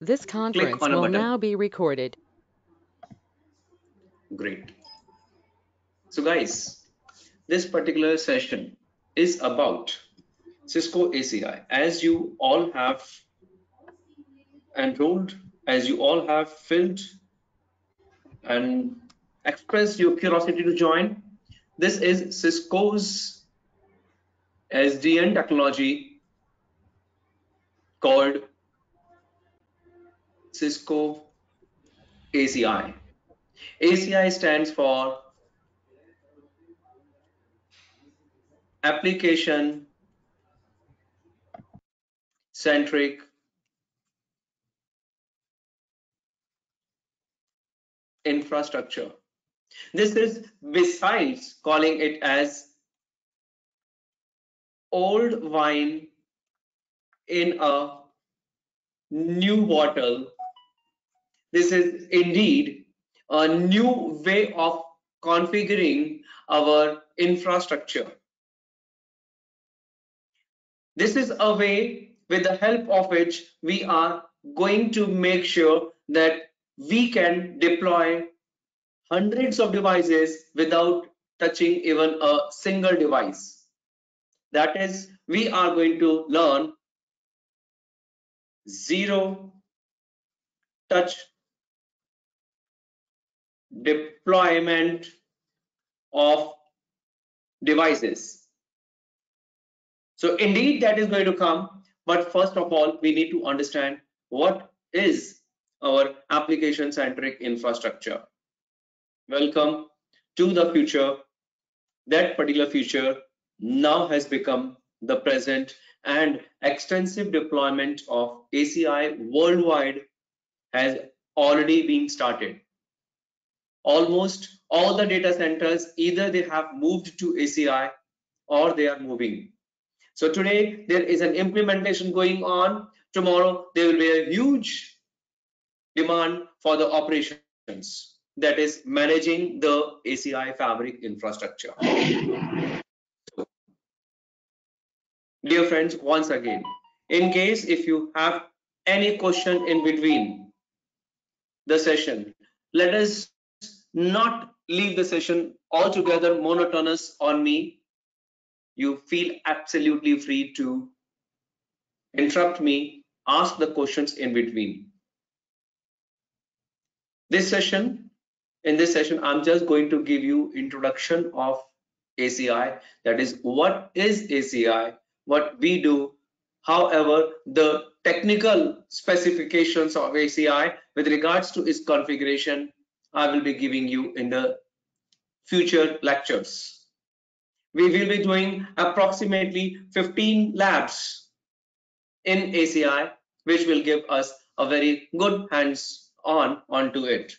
This Click conference on a will button. now be recorded. Great. So guys, this particular session is about Cisco ACI. As you all have enrolled, as you all have filled and expressed your curiosity to join, this is Cisco's SDN technology called Cisco ACI. ACI stands for Application Centric Infrastructure. This is besides calling it as old wine in a new bottle. This is indeed a new way of configuring our infrastructure. This is a way with the help of which we are going to make sure that we can deploy hundreds of devices without touching even a single device. That is, we are going to learn zero touch deployment of devices. So indeed that is going to come, but first of all we need to understand what is our application centric infrastructure. Welcome to the future. That particular future now has become the present, and extensive deployment of ACI worldwide has already been started. Almost all the data centers, either they have moved to ACI or they are moving. So today there is an implementation going on. Tomorrow there will be a huge demand for the operations, that is managing the ACI fabric infrastructure. Dear friends, once again, in case if you have any question in between the session, let us not leave the session altogether monotonous on me. You feel absolutely free to interrupt me, ask the questions in between. This session, in this session, I'm just going to give you introduction of ACI, that is what is ACI, what we do. However, the technical specifications of ACI with regards to its configuration, I will be giving you in the future lectures. We will be doing approximately 15 labs in ACI, which will give us a very good hands-on onto it.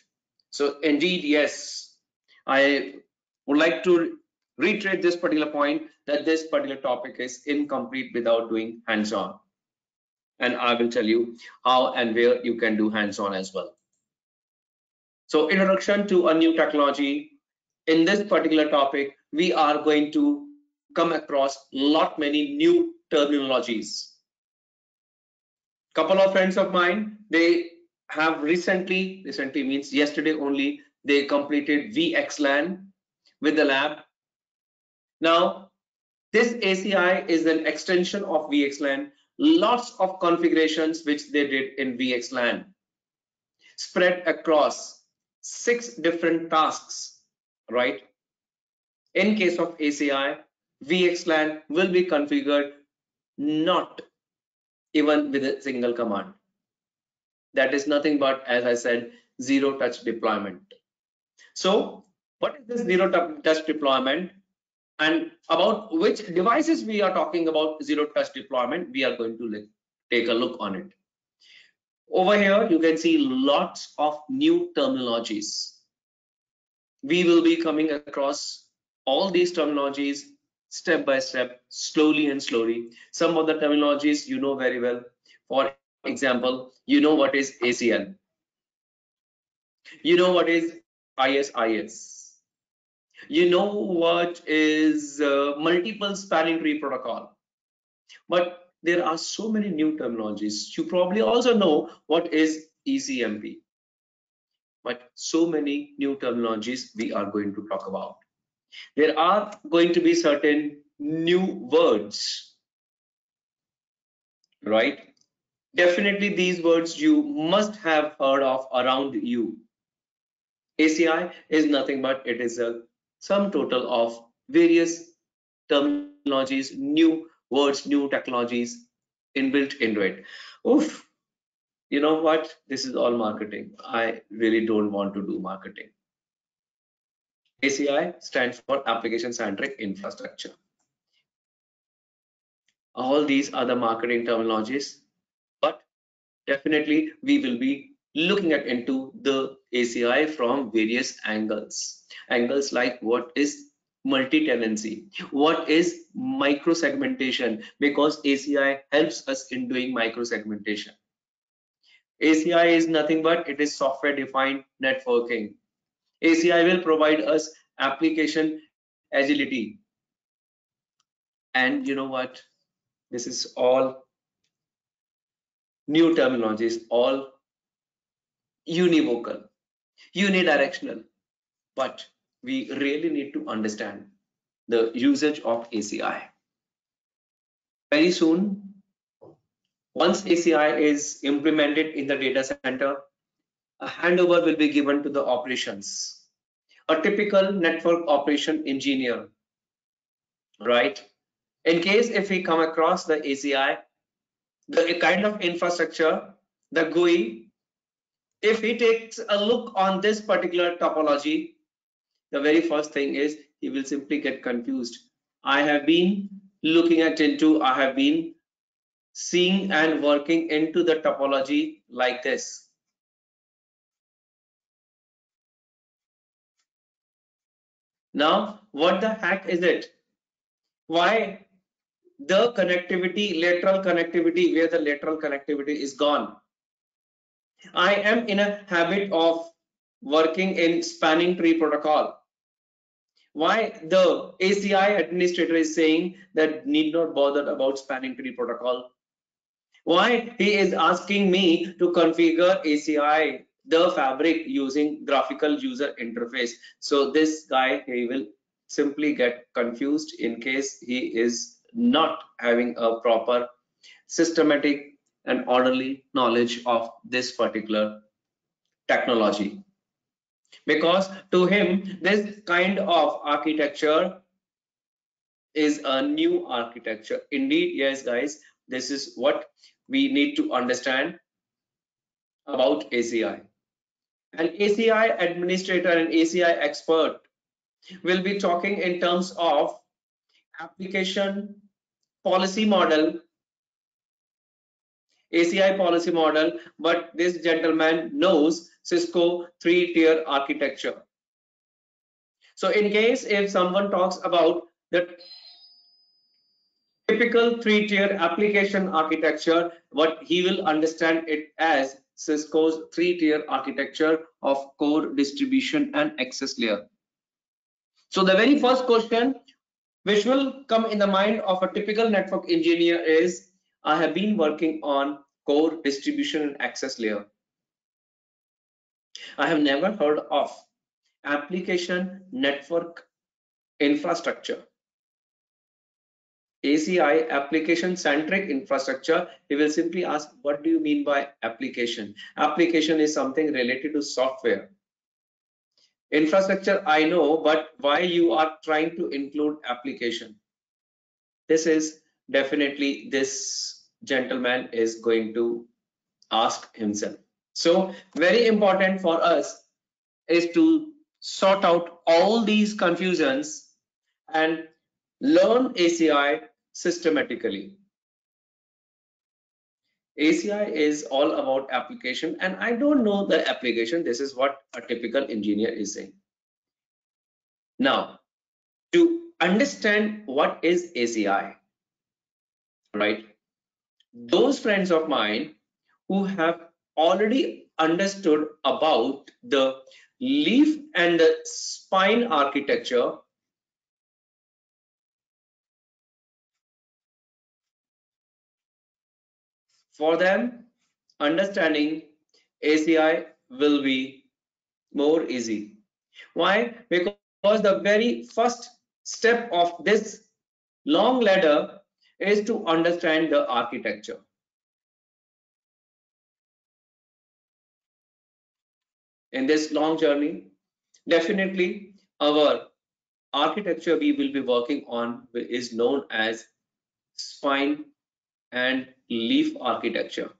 So indeed, yes, I would like to reiterate this particular point that this particular topic is incomplete without doing hands-on. And I will tell you how and where you can do hands-on as well. So introduction to a new technology. In this particular topic, we are going to come across lot many new terminologies. Couple of friends of mine, they have recently means yesterday only, they completed VXLAN with the lab. Now this ACI is an extension of VXLAN. Lots of configurations which they did in VXLAN spread across 6 different tasks, right? In case of ACI, VXLAN will be configured not even with a single command. That is nothing but, as I said, zero touch deployment. So what is this zero touch deployment, and about which devices we are talking about zero touch deployment? We are going to take a look on it. Over here you can see lots of new terminologies. We will be coming across all these terminologies step by step, slowly and slowly. Some of the terminologies you know very well. For example, you know what is ACL, you know what is ISIS, you know what is multiple spanning tree protocol. But there are so many new terminologies. You probably also know what is ECMP, but so many new terminologies we are going to talk about. There are going to be certain new words, right? Definitely these words you must have heard of around you. ACI is nothing but it is a sum total of various terminologies, new words, new technologies inbuilt into it. Oof, you know what? This is all marketing. I really don't want to do marketing. ACI stands for Application Centric Infrastructure. All these are the marketing terminologies, but definitely we will be looking at into the ACI from various angles. Angles like what is multi-tenancy, what is micro-segmentation, because ACI helps us in doing micro-segmentation. ACI is nothing but it is software-defined networking. ACI will provide us application agility. And you know what? This is all new terminologies, all univocal, unidirectional, but we really need to understand the usage of ACI. Very soon, once ACI is implemented in the data center, a handover will be given to the operations. A typical network operation engineer, right? In case if we come across the ACI, the kind of infrastructure, the GUI, if he takes a look on this particular topology, the very first thing is he will simply get confused. I have been looking at into, I have been seeing and working into the topology like this. Now, what the heck is it? Why the connectivity, lateral connectivity, where the lateral connectivity is gone? I am in a habit of working in spanning tree protocol. Why the ACI administrator is saying that need not bother about spanning tree protocol? Why he is asking me to configure ACI, the fabric, using graphical user interface? So this guy, he will simply get confused in case he is not having a proper systematic and orderly knowledge of this particular technology, because to him this kind of architecture is a new architecture. Indeed, yes guys, this is what we need to understand about ACI. An ACI administrator and ACI expert will be talking in terms of application policy model, ACI policy model, but this gentleman knows Cisco 3-tier architecture. So in case if someone talks about the typical 3-tier application architecture, what he will understand it as Cisco's 3-tier architecture of core, distribution and access layer. So the very first question which will come in the mind of a typical network engineer is, I have been working on core, distribution and access layer. I have never heard of application network infrastructure. ACI, application centric infrastructure. He will simply ask, what do you mean by application? Application is something related to software. Infrastructure I know, but why you are trying to include application? This is definitely this gentleman is going to ask himself. So very important for us is to sort out all these confusions and learn ACI systematically. ACI is all about application, and I don't know the application. This is what a typical engineer is saying. Now, to understand what is ACI, right? Those friends of mine who have already understood about the leaf and the spine architecture, For them, understanding ACI will be more easy. Why? Because the very first step of this long ladder is to understand the architecture. In this long journey, definitely our architecture we will be working on is known as spine and leaf architecture.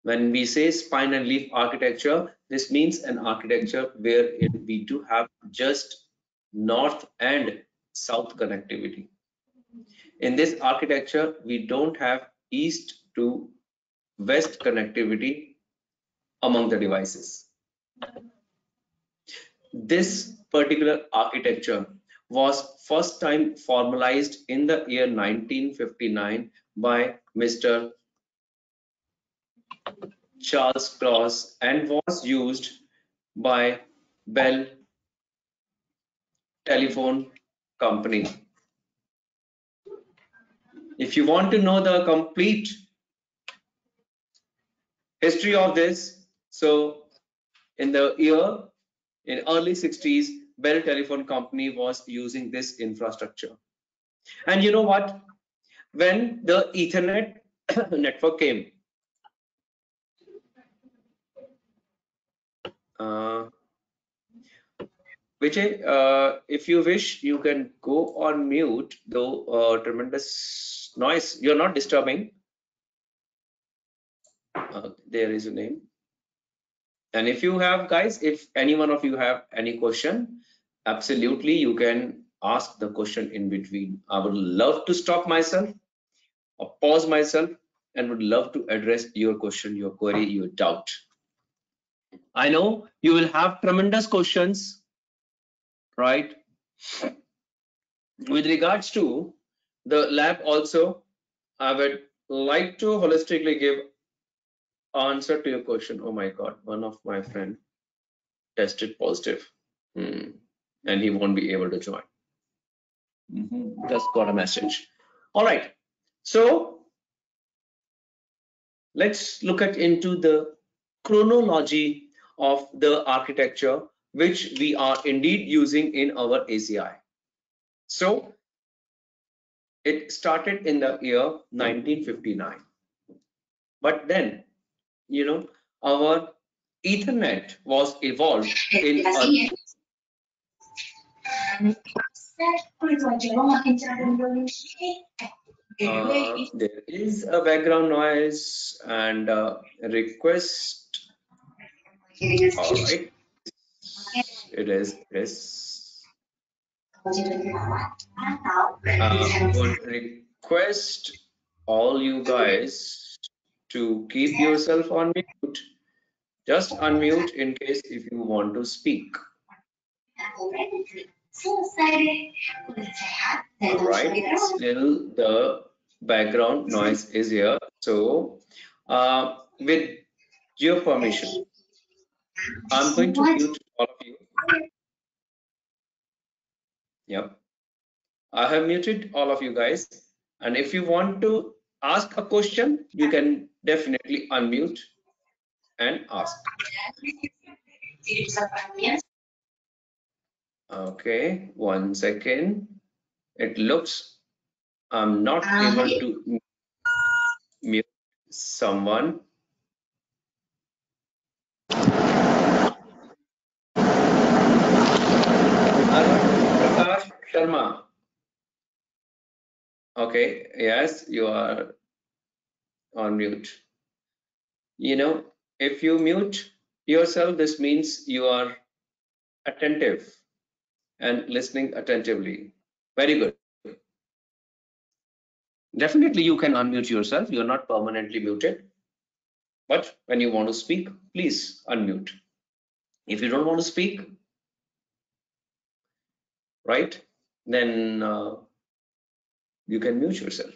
When we say spine and leaf architecture, this means an architecture where we do have just north and south connectivity. In this architecture, we don't have east to west connectivity among the devices. This particular architecture was first time formalized in the year 1959 by Mr. Charles Cross and was used by Bell Telephone Company. If you want to know the complete history of this, so in early 60s, Bell Telephone Company was using this infrastructure. And you know what? When the Ethernet network came, Vijay, if you wish, you can go on mute, though tremendous noise. You're not disturbing. There is a name. And if you have, guys, if any one of you have any question, absolutely, you can ask the question in between. I would love to stop myself or pause myself and would love to address your question, your query, your doubt. I know you will have tremendous questions, right? With regards to the lab also, I would like to holistically give answer to your question. Oh my God, one of my friend tested positive, and he won't be able to join. Just got a message. All right, so let's look at into the chronology of the architecture which we are indeed using in our ACI. So it started in the year 1959, but then, you know, our Ethernet was evolved in there is a background noise and request. All right, it is. Would request all you guys to keep yourself on mute. Just unmute in case if you want to speak. All right, still the background noise is here. So with your permission, I'm going to mute all of you. Yep, I have muted all of you guys. And if you want to ask a question, you can definitely unmute and ask. Okay, 1 second. It looks I'm not able to mute someone. Prakash Sharma. Okay, yes, you are on mute. You know, if you mute yourself, this means you are attentive and listening attentively. Very good. Definitely you can unmute yourself. You're not permanently muted. But when you want to speak, please unmute. If you don't want to speak, right, then you can mute yourself.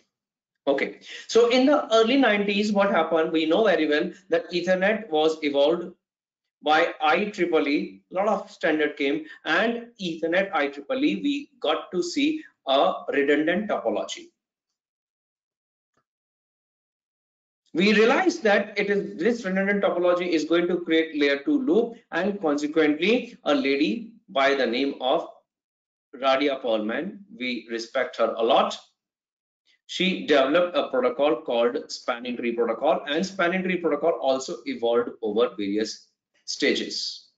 Okay, so in the early 90s, what happened? We know very well that Ethernet was evolved by IEEE. A lot of standard came, and Ethernet IEEE, we got to see a redundant topology. we realized that this redundant topology is going to create layer 2 loop, and consequently a lady by the name of Radia Perlman, we respect her a lot. She developed a protocol called spanning tree protocol, and spanning tree protocol also evolved over various stages.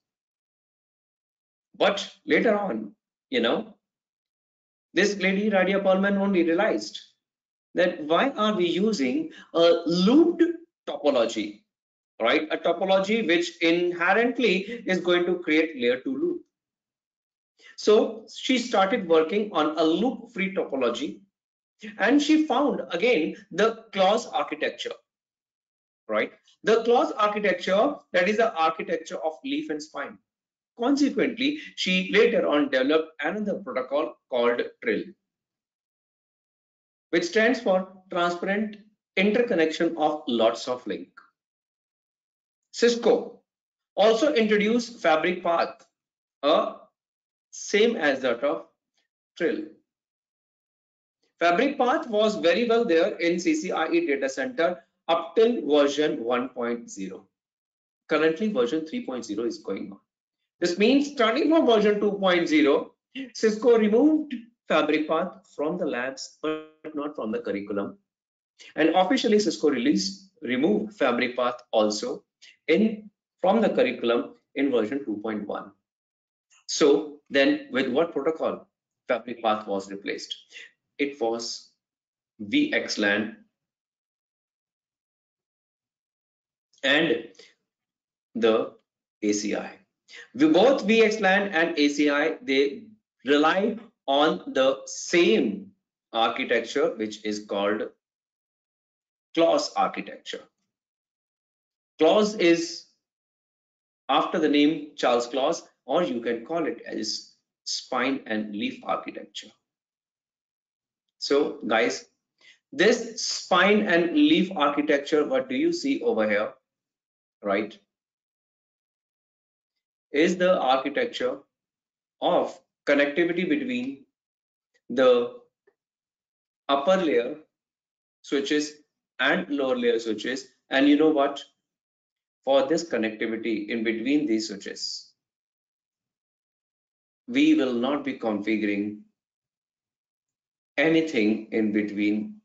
But later on, this lady Radia Perlman only realized that why are we using a looped topology, right? A topology which inherently is going to create layer 2 loop. So she started working on a loop free topology, and she found again the clause architecture, right? The clause architecture, that is the architecture of leaf and spine. Consequently, she later on developed another protocol called TRIL, which stands for transparent interconnection of lots of link. Cisco also introduced fabric path, same as that of TRIL. Fabric path was very well there in CCIE data center up till version 1.0. Currently version 3.0 is going on. This means starting from version 2.0, Cisco removed fabric path from the labs but not from the curriculum. And officially Cisco removed fabric path also from the curriculum in version 2.1. So then with what protocol fabric path was replaced? It was VXLAN and the ACI. Both VXLAN and ACI, they rely on the same architecture, which is called clause architecture. Clause is after the name Charles Clause, or you can call it as spine and leaf architecture. So guys, this spine and leaf architecture, what do you see over here, right, is the architecture of connectivity between the upper layer switches and lower layer switches. And you know what, for this connectivity in between these switches, we will not be configuring anything in between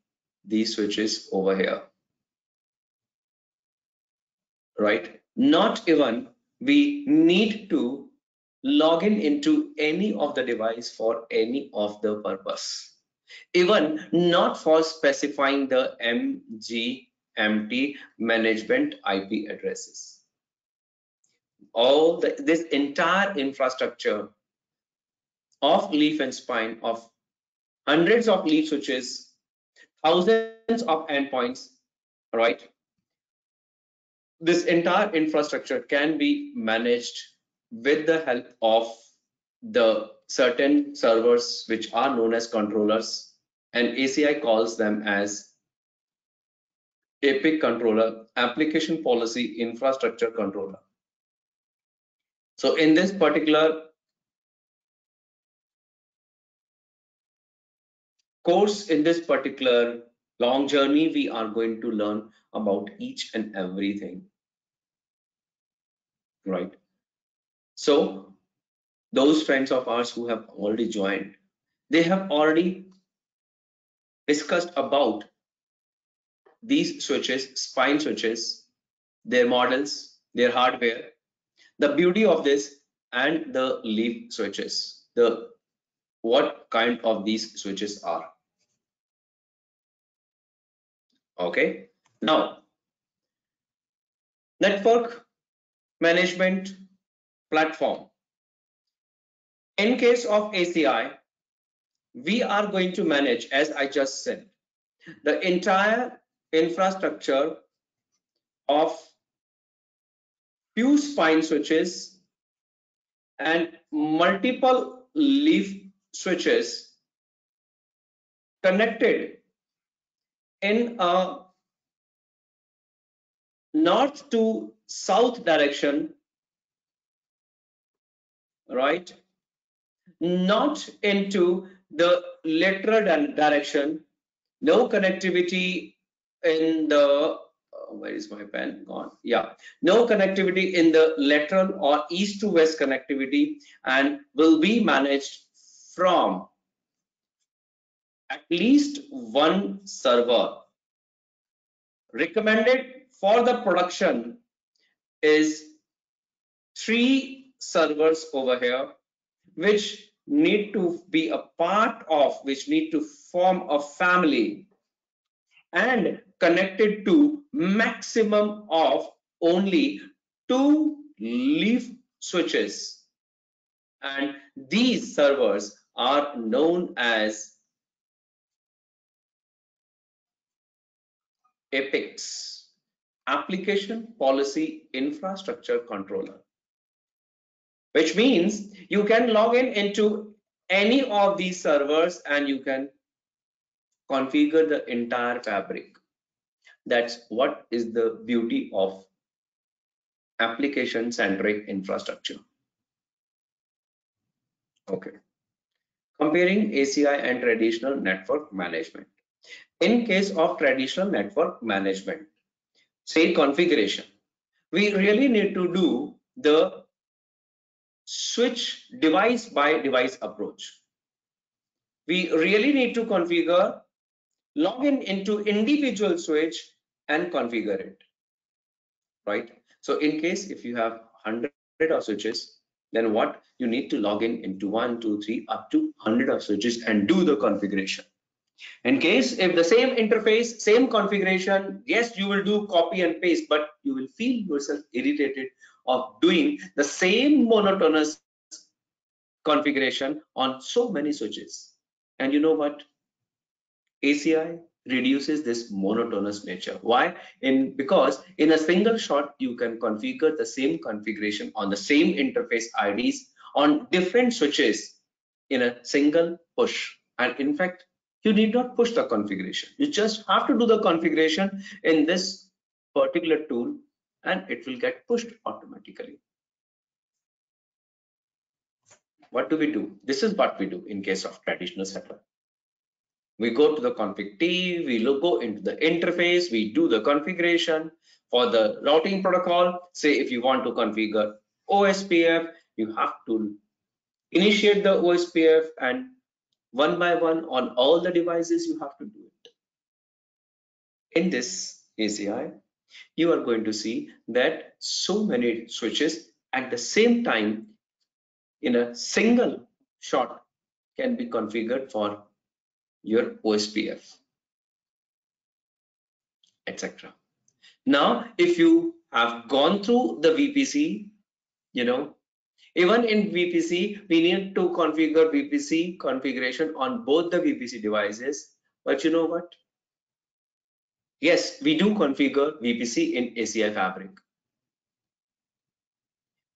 these switches over here, right? Not even we need to log into any of the device for any of the purpose, even not for specifying the MGMT management IP addresses. This entire infrastructure of leaf and spine, of hundreds of leaf switches, thousands of endpoints, right? This entire infrastructure can be managed with the help of the certain servers which are known as controllers, and ACI calls them as APIC controller, application policy infrastructure controller. So in this particular course, in this particular long journey, we are going to learn about each and everything, right? So those friends of ours who have already joined, they have already discussed about these switches, spine switches, their models, their hardware, the beauty of this, and the leaf switches, what kind of these switches are. Okay, now network management platform. In case of ACI, we are going to manage, as I just said, the entire infrastructure of few spine switches and multiple leaf switches connected in a north to south direction, right? Not into the lateral direction, no connectivity in the where is my pen gone? Yeah, no connectivity in the lateral or east to west connectivity, and will be managed from at least one server. Recommended for the production is 3 servers over here, which need to be a part of, which need to form a family and connected to maximum of only 2 leaf switches, and these servers are known as APICs, Application Policy Infrastructure Controller, which means you can log in into any of these servers and you can configure the entire fabric. That's what is the beauty of application centric infrastructure. Okay. Comparing ACI and traditional network management. In case of traditional network management, say configuration, we really need to do the switch device by device approach. We really need to configure, log in into individual switch and configure it, right? So in case if you have 100 of switches, then what you need to log in into 1, 2, 3 up to 100 of switches and do the configuration. In case if the same interface, same configuration, yes, you will do copy and paste, but you will feel yourself irritated of doing the same monotonous configuration on so many switches. And you know what? ACI reduces this monotonous nature. Why? Because in a single shot, you can configure the same configuration on the same interface IDs on different switches in a single push. And in fact, you need not push the configuration. You just have to do the configuration in this particular tool and it will get pushed automatically. What do we do? This is what we do in case of traditional setup. We go to the config T, we go into the interface, we do the configuration for the routing protocol. Say if you want to configure OSPF, you have to initiate the OSPF and one by one on all the devices you have to do it. In this ACI, you are going to see that so many switches at the same time in a single shot can be configured for your OSPF, etc. Now, if you have gone through the VPC, even in VPC, we need to configure VPC configuration on both the VPC devices. But you know what? Yes, we do configure VPC in ACI Fabric.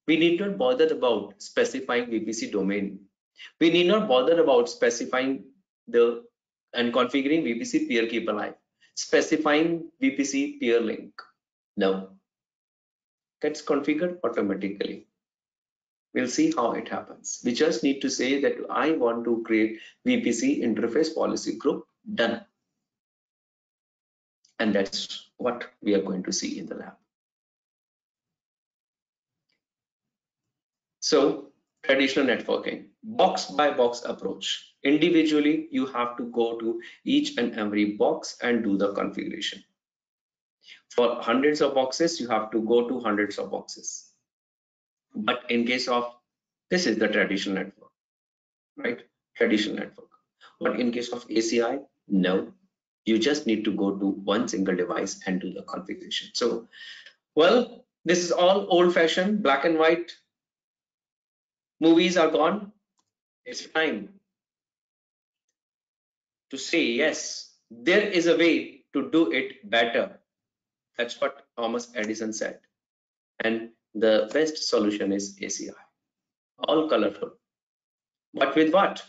We need not bother about specifying VPC domain. We need not bother about specifying and configuring VPC peer keep alive, specifying VPC peer link. No, gets configured automatically. We'll see how it happens. We just need to say that I want to create VPC interface policy group, done. And that's what we are going to see in the lab. So traditional networking, box by box approach. Individually, you have to go to each and every box and do the configuration. For hundreds of boxes, you have to go to hundreds of boxes. But in case of, this is the traditional network, right? Traditional network. But in case of ACI, no, you just need to go to one single device and do the configuration. So, well, this is all old fashioned, black and white. Movies are gone. It's time to say, yes, there is a way to do it better. That's what Thomas Edison said. And the best solution is ACI. All colorful. But with what?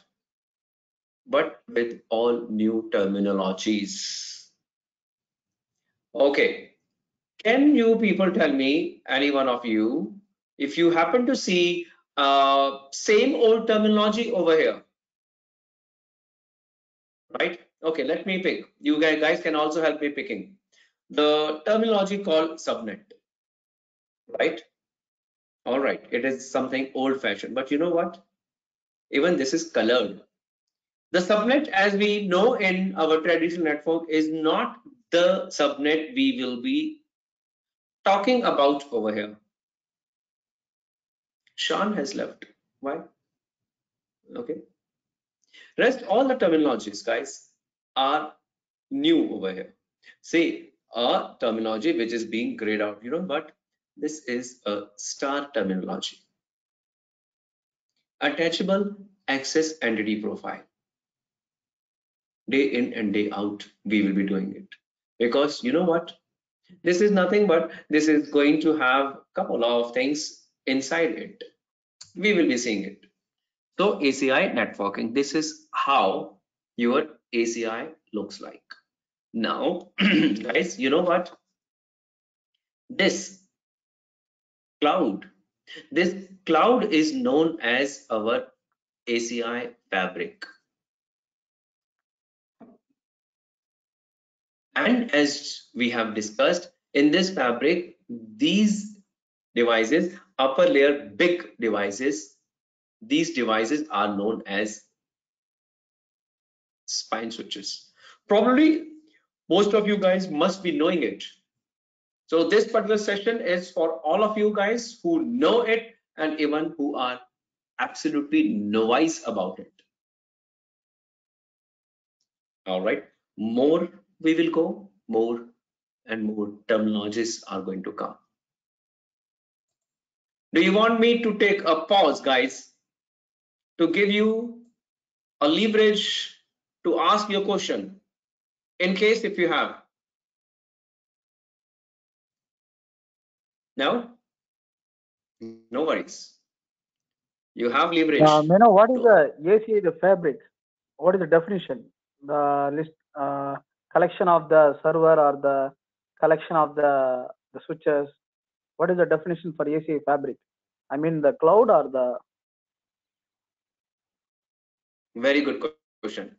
But with all new terminologies. Okay. Can you people tell me, any one of you, if you happen to see same old terminology over here? Right? Okay, let me pick. You guys can also help me picking. the terminology called subnet, right? All right, it is something old fashioned, but you know what? Even this is colored. The subnet as we know in our traditional network is not the subnet we will be talking about over here. Sean has left. Why? Okay. Rest all the terminologies, guys, are new over here. Say a terminology which is being grayed out, but this is a star terminology. Attachable access entity profile. Day in and day out, we will be doing it. Because you know what? This is nothing but this is going to have a couple of things inside it. We will be seeing it. So ACI networking, this is how your ACI looks like. Now, guys, you know what? This cloud is known as our ACI fabric. And as we have discussed, in this fabric, these devices, upper layer big devices, these devices are known as spine switches. Probably most of you guys must be knowing it. So this particular session is for all of you guys who know it and even who are absolutely novice about it. All right, more we will go, more and more terminologies are going to come. Do you want me to take a pause, guys, to give you a leverage to ask your question in case if you have? No? No worries. You have leverage. What is the ACI, the fabric? What is the definition? The list collection of the server or the collection of the switches. What is the definition for ACI fabric? I mean the cloud or the. Very good question,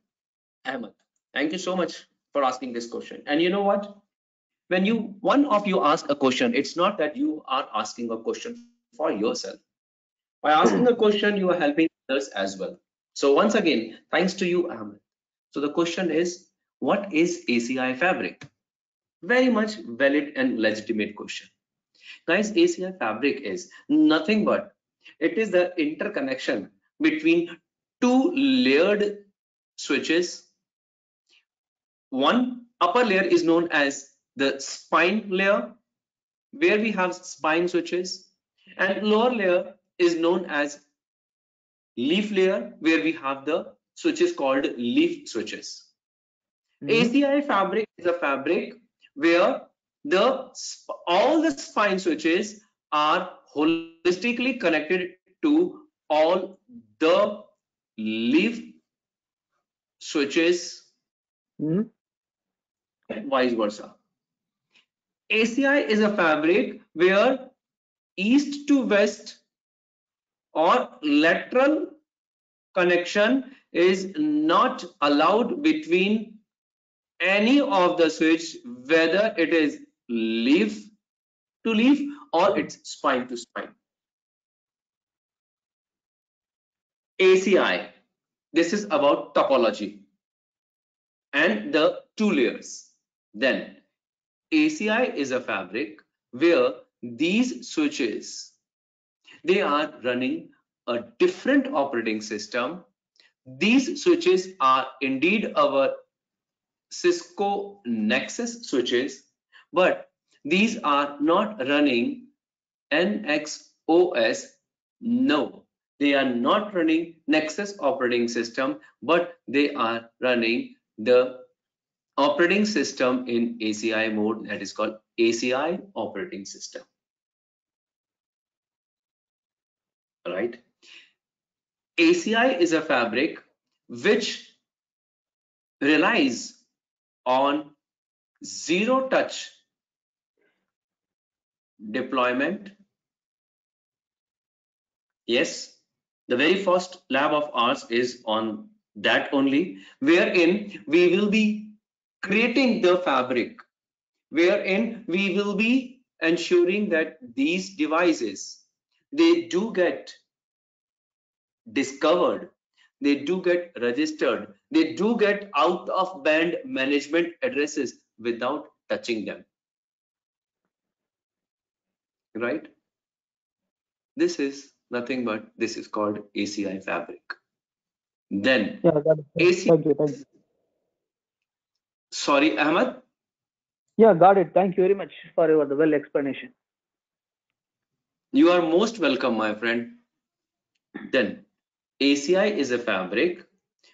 Ahmed. Thank you so much for asking this question. And you know what? When one of you ask a question, it's not that you are asking a question for yourself. By asking a question, you are helping others as well. So once again, thanks to you, Ahmed. So the question is, what is ACI fabric? Very much valid and legitimate question. Guys, ACI fabric is nothing but it is the interconnection between two layered switches. One upper layer is known as the spine layer, where we have spine switches, and lower layer is known as leaf layer, where we have the switches called leaf switches. ACI fabric is a fabric where all the spine switches are holistically connected to all the leaf switches, and vice versa. ACI is a fabric where east to west or lateral connection is not allowed between any of the switch, whether it is leaf to leaf or it's spine to spine. ACI, this is about topology and the two layers. Then ACI is a fabric where these switches, they are running a different operating system. These switches are indeed our Cisco Nexus switches, but these are not running NXOS. No, they are not running Nexus operating system, but they are running the operating system in ACI mode, that is called ACI operating system. All right. ACI is a fabric which relies on zero touch deployment. Yes, the very first lab of ours is on that only, wherein we will be creating the fabric wherein we will be ensuring that these devices, they do get discovered, they do get registered, they do get out of band management addresses without touching them, right? This is nothing but this is called ACI fabric. Then Yeah, got it. ACI, Thank you. Thank you. sorry, Ahmad. Yeah, got it. Thank you very much for your well explanation. You are most welcome, my friend. Then ACI is a fabric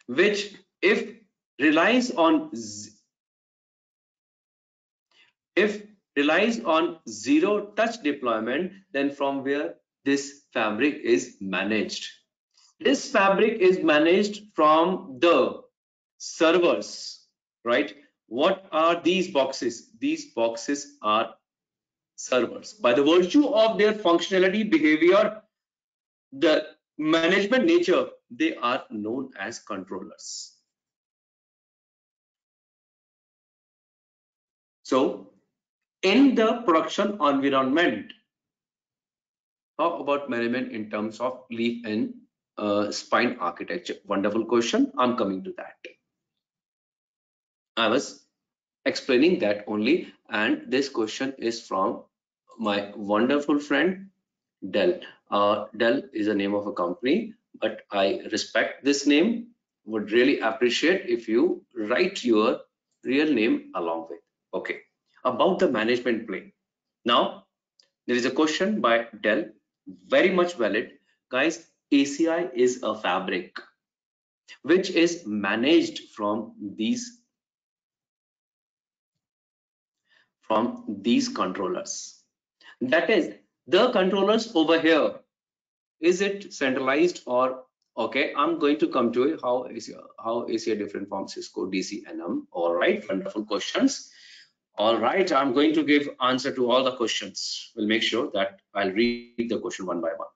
which, if relies on zero touch deployment, then from where this fabric is managed. This fabric is managed from the servers, right? What are these boxes? These boxes are servers. By the virtue of their functionality, behavior, the management nature, they are known as controllers. So in the production environment, how about management in terms of leaf and spine architecture? Wonderful question. I'm coming to that. I was explaining that only, and this question is from my wonderful friend Dell. Dell is the name of a company, but I respect this name. Would really appreciate if you write your real name along with. Okay, about the management plane. Now there is a question by Dell, very much valid. Guys, ACI is a fabric which is managed from these controllers. That is, the controllers over here, is it centralized or okay? I'm going to come to how ACI different from Cisco DC NM. All right, wonderful questions. All right, I'm going to give answer to all the questions. We'll make sure that I'll read the question one by one.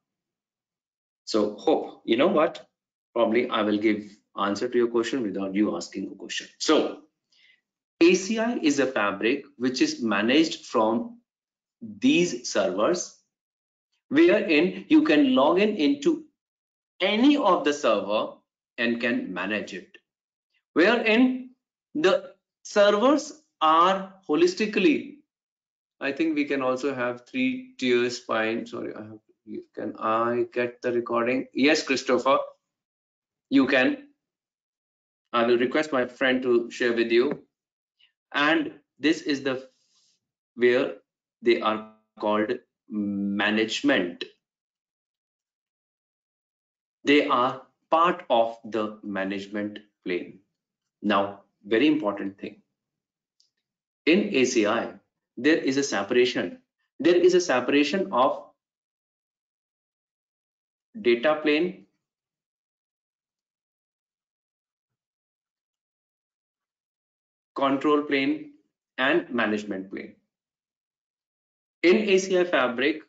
So hope, you know what, probably I will give answer to your question without you asking a question. So ACI is a fabric which is managed from these servers, wherein you can log in into any of the server and can manage it, wherein the servers are holistically, I think we can also have 3-tier spine. Sorry, can I get the recording? Yes, Christopher, you can. I will request my friend to share with you. And this is the where they are called management. They are part of the management plane. Now, very important thing. In ACI, there is a separation. There is a separation of data plane, control plane, and management plane. In ACI fabric,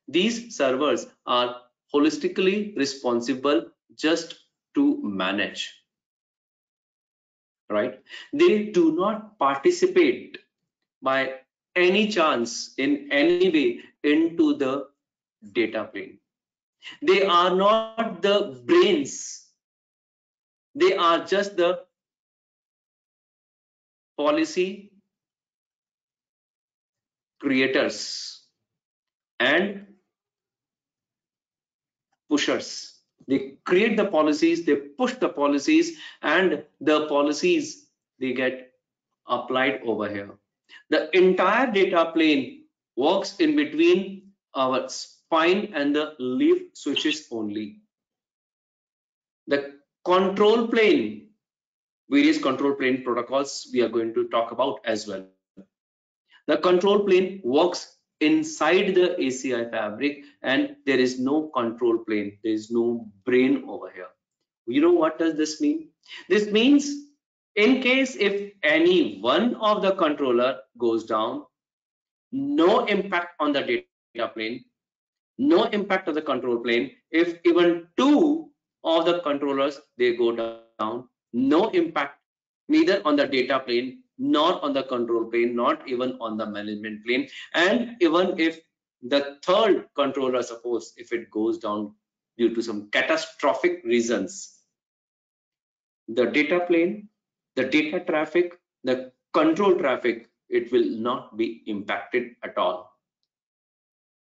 these servers are holistically responsible just to manage, right? They do not participate by any chance in any way into the data plane. They are not the brains. They are just the policy creators and pushers. They create the policies, they push the policies, and the policies, they get applied over here. The entire data plane works in between our spine and the leaf switches only. The control plane, various control plane protocols we are going to talk about as well. The control plane works inside the ACI fabric, and there is no control plane. There is no brain over here. You know what does this mean? This means in case if any one of the controller goes down, no impact on the data plane, no impact of the control plane. If even two of the controllers they go down, no impact neither on the data plane not on the control plane, not even on the management plane. And even if the third controller, suppose if it goes down due to some catastrophic reasons, the data plane, the data traffic, the control traffic, it will not be impacted at all.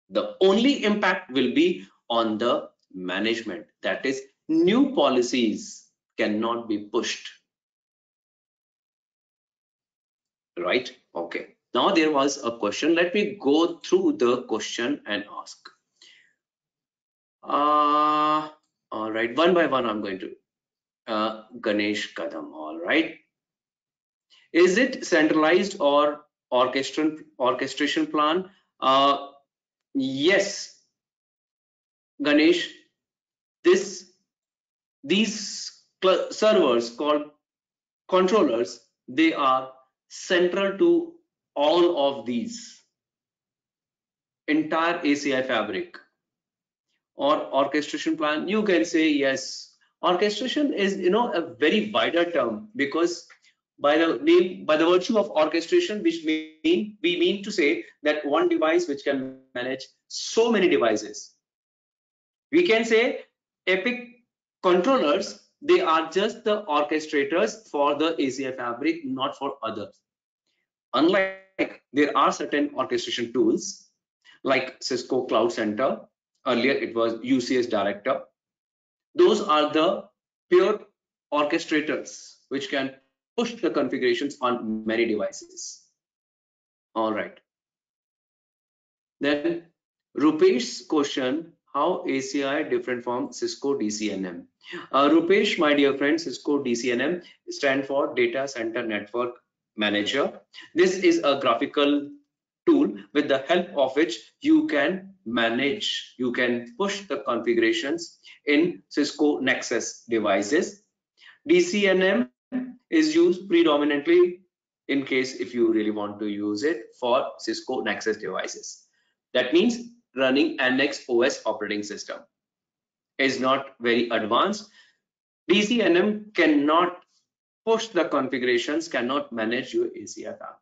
The only impact will be on the management. That is, new policies cannot be pushed. Right? Okay. Now there was a question. Let me go through the question and ask. All right, one by one I'm going to. Ganesh Kadam, all right. Is it centralized or orchestration plan? Yes, Ganesh. These servers called controllers, they are central to all of these entire ACI fabric. Or orchestration plan, you can say yes. Orchestration is, a very wider term, because by the virtue of orchestration, we mean to say that one device which can manage so many devices. We can say Epic controllers, they are just the orchestrators for the ACI fabric, not for others. Unlike, there are certain orchestration tools like Cisco Cloud Center, earlier it was UCS Director. Those are the pure orchestrators which can push the configurations on many devices. All right. Then Rupesh's question, how ACI different from Cisco DCNM? Rupesh, my dear friend, Cisco DCNM stand for Data Center Network Manager. This is a graphical tool with the help of which you can manage, you can push the configurations in Cisco Nexus devices. DCNM is used predominantly in case if you really want to use it for Cisco Nexus devices. That means running NX OS operating system is not very advanced. DCNM cannot push the configurations, cannot manage your ACI fabric.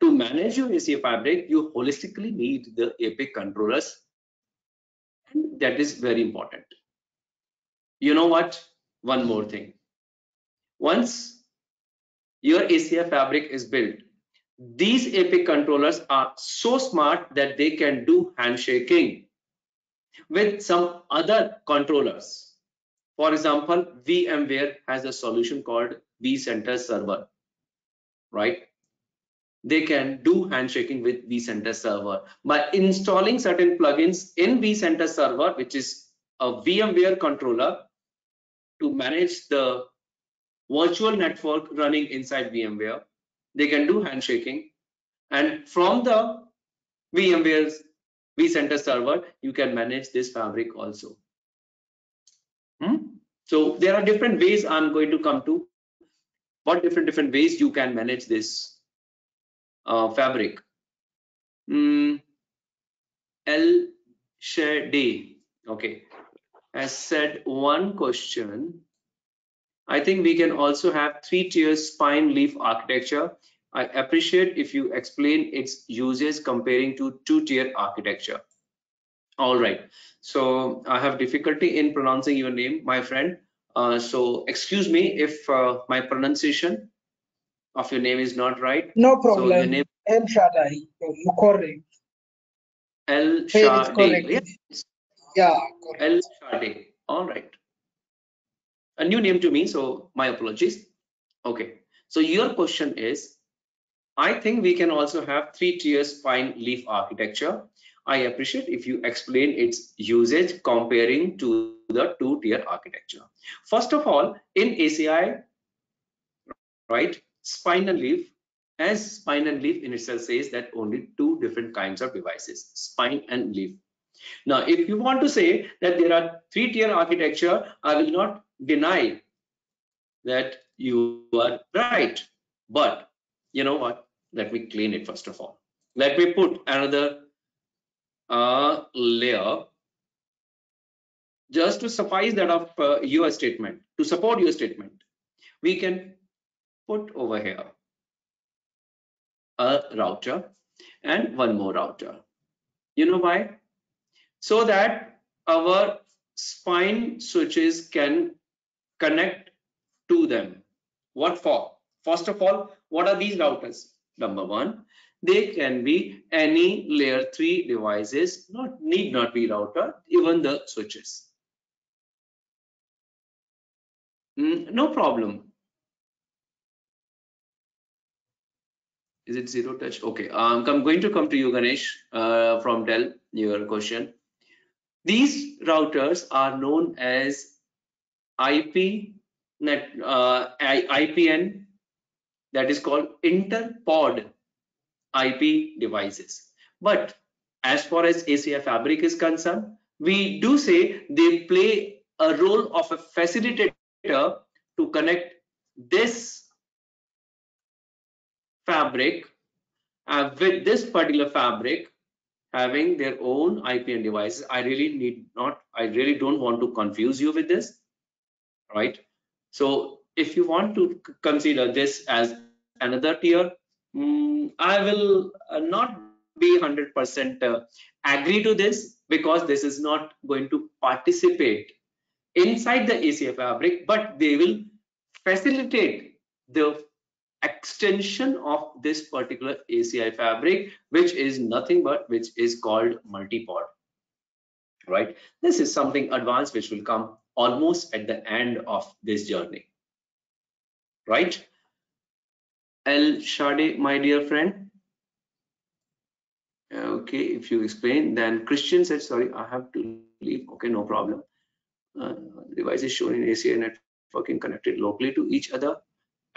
To manage your ACI fabric, you holistically need the Epic controllers, and that is very important. You know what? One more thing. Once your ACI fabric is built, these Epic controllers are so smart that they can do handshaking with some other controllers. For example, VMware has a solution called vCenter Server, right? They can do handshaking with vCenter Server by installing certain plugins in vCenter Server, which is a VMware controller to manage the virtual network running inside VMware. They can do handshaking, and from the VMware's vCenter Server, you can manage this fabric also. So there are different ways I'm going to come to. What different ways you can manage this fabric. El Shade, okay, has said one question. I think we can also have 3-tier spine leaf architecture. I appreciate if you explain its uses comparing to 2-tier architecture. All right, so I have difficulty in pronouncing your name, my friend. So excuse me if my pronunciation of your name is not right. No problem. So your name El Shaddai. You're correct. El Hey, it's correct. Shade. Yeah, correct. El Shade. All right. A new name to me, so my apologies. Okay. So your question is, I think we can also have 3-tier spine leaf architecture. I appreciate if you explain its usage comparing to the 2-tier architecture. First of all, in ACI, right, spine and leaf, as spine and leaf in itself says that only 2 different kinds of devices, spine and leaf. Now, if you want to say that there are 3-tier architecture, I will not deny that you are right. But you know what? Let me clean it first of all. Let me put another layer just to suffice that of your statement, to support your statement. We can put over here a router and one more router. You know why? So that our spine switches can connect to them. What for? First of all, what are these routers? Number one, they can be any layer 3 devices, need not be router, even the switches. No problem. Is it zero touch? Okay, I'm going to come to you, Ganesh, from Dell, your question. These routers are known as IPN, that is called interpod IP devices. But as far as ACI fabric is concerned, we do say they play a role of a facilitator to connect this fabric with this particular fabric having their own IPN devices. I really don't want to confuse you with this, right? So if you want to consider this as another tier, I will not be 100% agree to this, because this is not going to participate inside the ACI fabric, but they will facilitate the extension of this particular ACI fabric, which is nothing but which is called multipod, right? This is something advanced which will come almost at the end of this journey, right? El Shade, my dear friend. Okay, if you explain, then Christian said, sorry, I have to leave. Okay, no problem. Devices shown in ACI networking connected locally to each other.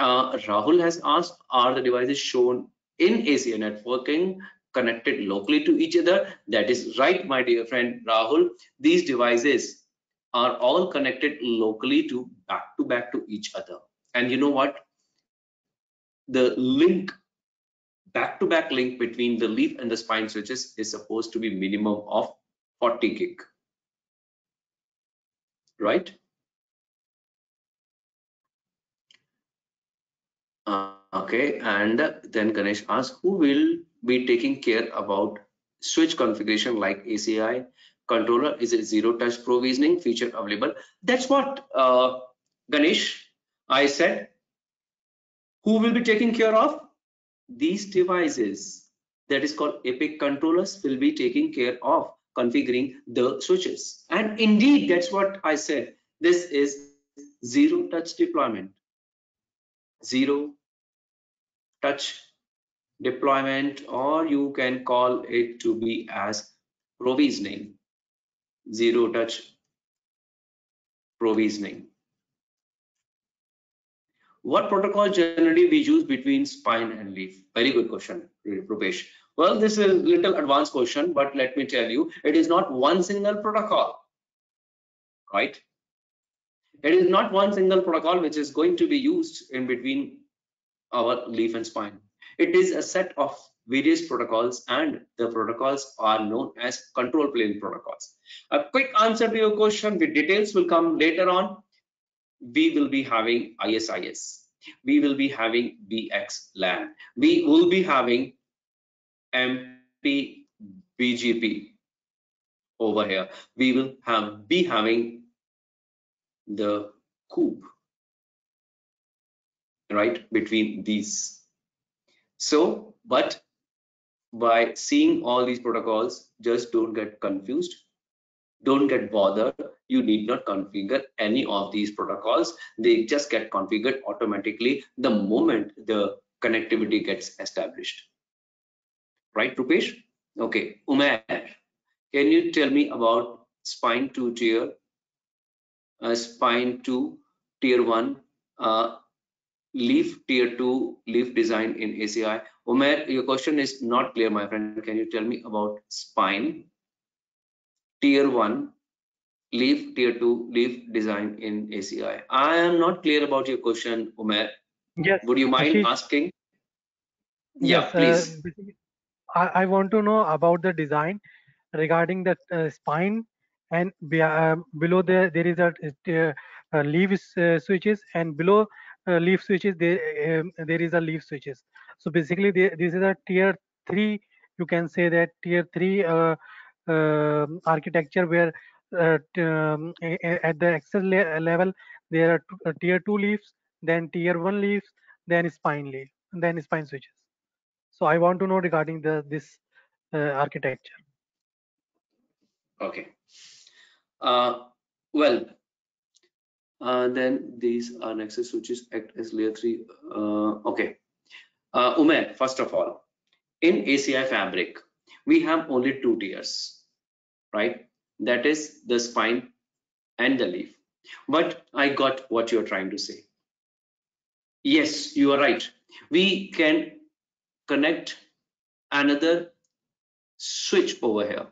Rahul has asked, are the devices shown in ACI networking connected locally to each other? That is right, my dear friend Rahul. These devices are all connected locally to back to each other. And you know what? The link, back-to-back link between the leaf and the spine switches is supposed to be minimum of 40 gig, right? Okay, and then Ganesh asks, who will be taking care about switch configuration like ACI controller? Is it zero touch provisioning feature available? That's what Ganesh, I said. Who will be taking care of these devices? That is called Epic controllers will be taking care of configuring the switches. And indeed, that's what I said. This is zero touch deployment. Zero touch deployment, or you can call it to be as provisioning. Zero touch provisioning. What protocol generally we use between spine and leaf? Very good question, Rupesh. Well, this is a little advanced question, but let me tell you, it is not one single protocol, right? It is not one single protocol which is going to be used in between our leaf and spine. It is a set of various protocols, and the protocols are known as control plane protocols. A quick answer to your question, the details will come later on. We will be having ISIS, we will be having VXLAN, we will be having MPBGP over here, we will be having the COOP, right, between these. So, but by seeing all these protocols, just don't get confused, don't get bothered. You need not configure any of these protocols. They just get configured automatically the moment the connectivity gets established. Right, Rupesh? Okay, Umair, can you tell me about spine 2 tier, spine 2 tier 1, leaf tier 2, leaf design in ACI? Umair, your question is not clear, my friend. Can you tell me about spine tier 1, leaf tier 2, leaf design in ACI? I am not clear about your question, Umair. Yes. Would you mind Ashish, asking? Yeah, yes. please. Basically, I want to know about the design regarding the spine, and below there is a leaf switches, and below leaf switches there is a leaf switches. So basically, this is a tier 3. You can say that tier 3 architecture where at the access level there are tier 2 leaves, then tier 1 leaves, then spine leaf, then spine switches. So I want to know regarding this architecture. Okay. Well, then these are nexus switches act as layer 3. Okay. Umair, first of all, in ACI fabric, we have only 2 tiers, right? That is the spine and the leaf. But I got what you're trying to say. Yes, you are right. We can connect another switch over here.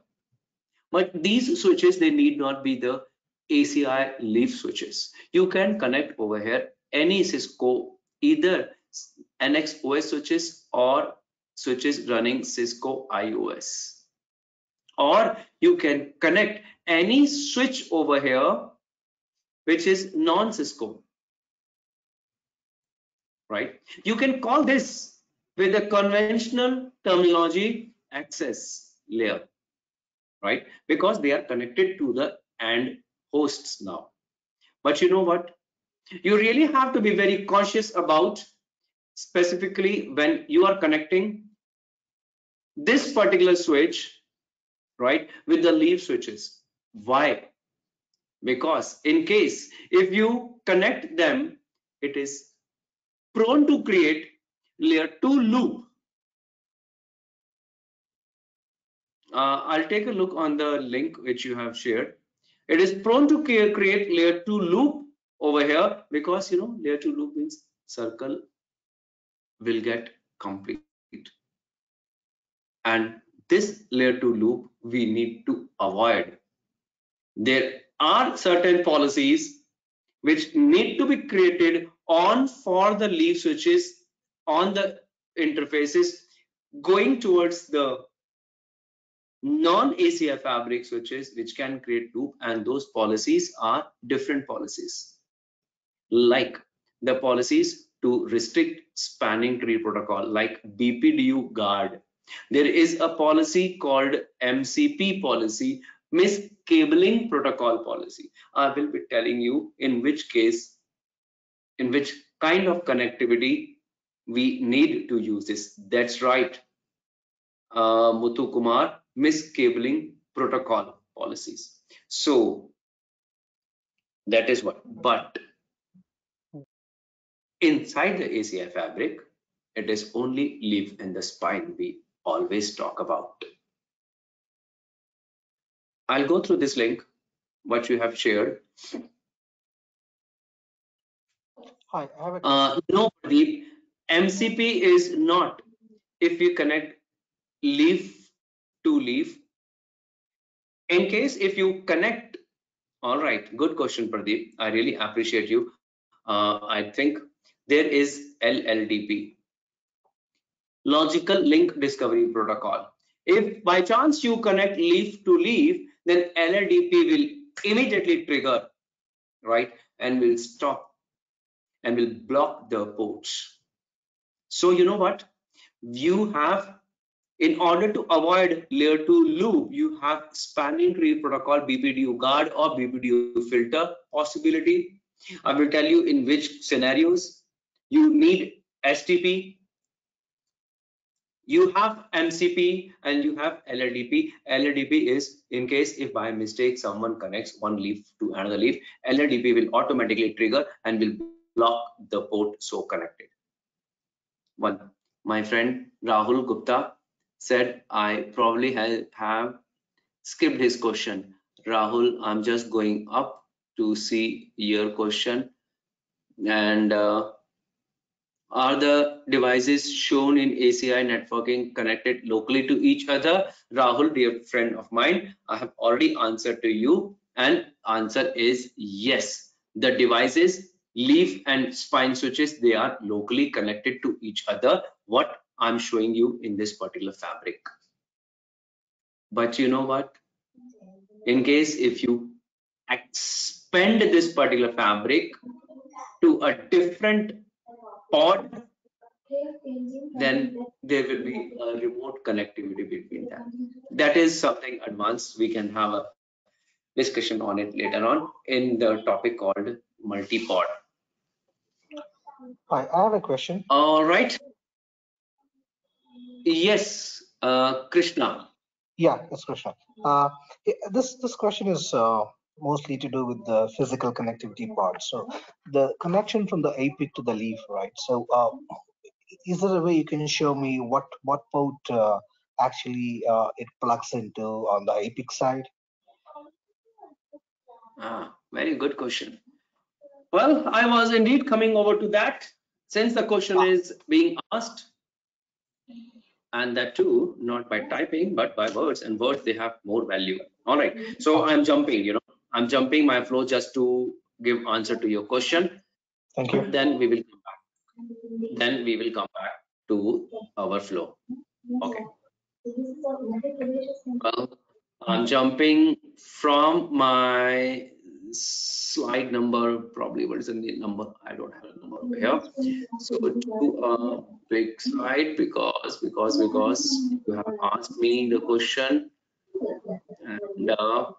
But these switches, they need not be the ACI leaf switches. You can connect over here any Cisco, either NX OS switches or switches running Cisco IOS. Or you can connect any switch over here which is non-Cisco, right? You can call this with a conventional terminology access layer, right? Because they are connected to the AND hosts now. But you know what? You really have to be very cautious about, specifically when you are connecting this particular switch, right, with the leaf switches. Why? Because in case if you connect them, it is prone to create layer 2 loop. I'll take a look on the link which you have shared. It is prone to create layer 2 loop over here, because you know layer 2 loop means circle will get complete, and this layer 2 loop we need to avoid. There are certain policies which need to be created on for the leaf switches on the interfaces going towards the non-ACI fabric switches, which can create loop, and those policies are different policies, like the policies to restrict spanning tree protocol, like BPDU guard. There is a policy called MCP policy, miscabling protocol policy. I will be telling you in which case, in which kind of connectivity we need to use this. That's right, Muthu Kumar, miscabling protocol policies. So that is what. But inside the ACI fabric, it is only leaf and the spine we always talk about. I'll go through this link, what you have shared. Hi, I have a No, Pradeep, MCP is not if you connect leaf to leaf. In case if you connect, all right, good question, Pradeep. I really appreciate you. I think there is LLDP, Logical Link Discovery Protocol. If by chance you connect leaf to leaf, then LLDP will immediately trigger, right, and will stop and will block the ports. So you know what? You have, in order to avoid layer 2 loop, you have spanning tree protocol, BPDU guard or BPDU filter possibility. I will tell you in which scenarios you need STP. You have MCP and you have LLDP. LLDP is in case if by mistake someone connects one leaf to another leaf, LLDP will automatically trigger and will block the port so connected. One, my friend Rahul Gupta said I probably have skipped his question. Rahul, I'm just going up to see your question. And are the devices shown in ACI networking connected locally to each other? Rahul, dear friend of mine, I have already answered to you, and answer is yes. The devices, leaf and spine switches, they are locally connected to each other, what I'm showing you in this particular fabric. But you know what? In case if you expand this particular fabric to a different pod then there will be a remote connectivity between them. That is something advanced. We can have a discussion on it later on in the topic called multi-pod. Hi, I have a question. All right. Yes, Krishna. Yeah, that's Krishna. This question is mostly to do with the physical connectivity part. So the connection from the APIC to the leaf, right? So is there a way you can show me what port actually it plugs into on the APIC side? Very good question. Well, I was indeed coming over to that. Since the question is being asked, and that too not by typing but by words, and words, they have more value. All right, so I'm jumping, I'm jumping my flow just to give answer to your question. Thank you. Then we will come back to our flow. Okay, well, I'm jumping from my slide number, probably what is the number, I don't have a number over here. So to a big slide, because you have asked me the question, and I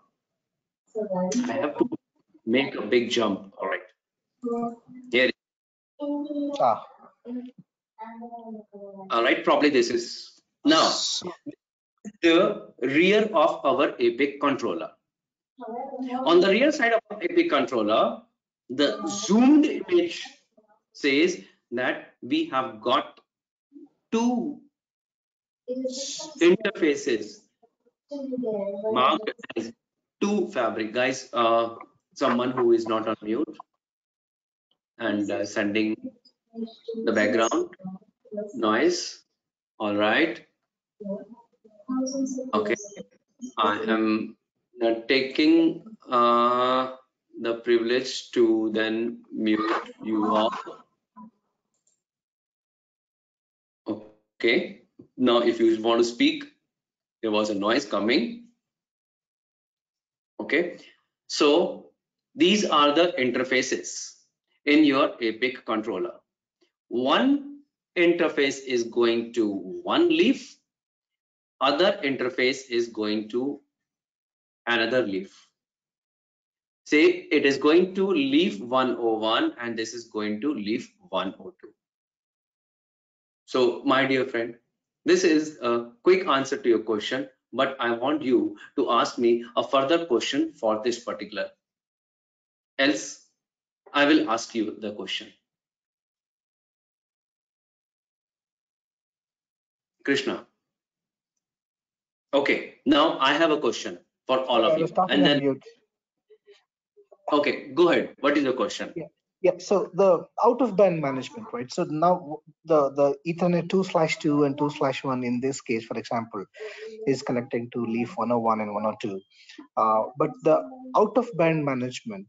have to make a big jump. All right, here. All right, probably this is now the rear of our APIC controller. On the rear side of our APIC controller, the zoomed image says that we have got two interfaces marked as two fabric. Guys, someone who is not on mute and sending the background noise. All right. Okay, I am taking the privilege to then mute you all. Okay, now if you want to speak, there was a noise coming. Okay, so these are the interfaces in your APIC controller. One interface is going to one leaf, other interface is going to another leaf. Say it is going to leaf 101 and this is going to leaf 102. So my dear friend, this is a quick answer to your question, but I want you to ask me a further question for this particular. Else, I will ask you the question. Krishna. Okay, now I have a question for all of you. And then, okay, go ahead. What is your question? Yeah, so the out of band management, right? So now the Ethernet 2/2 and 2/1 in this case, for example, is connecting to leaf 101 and 102. But the out of band management,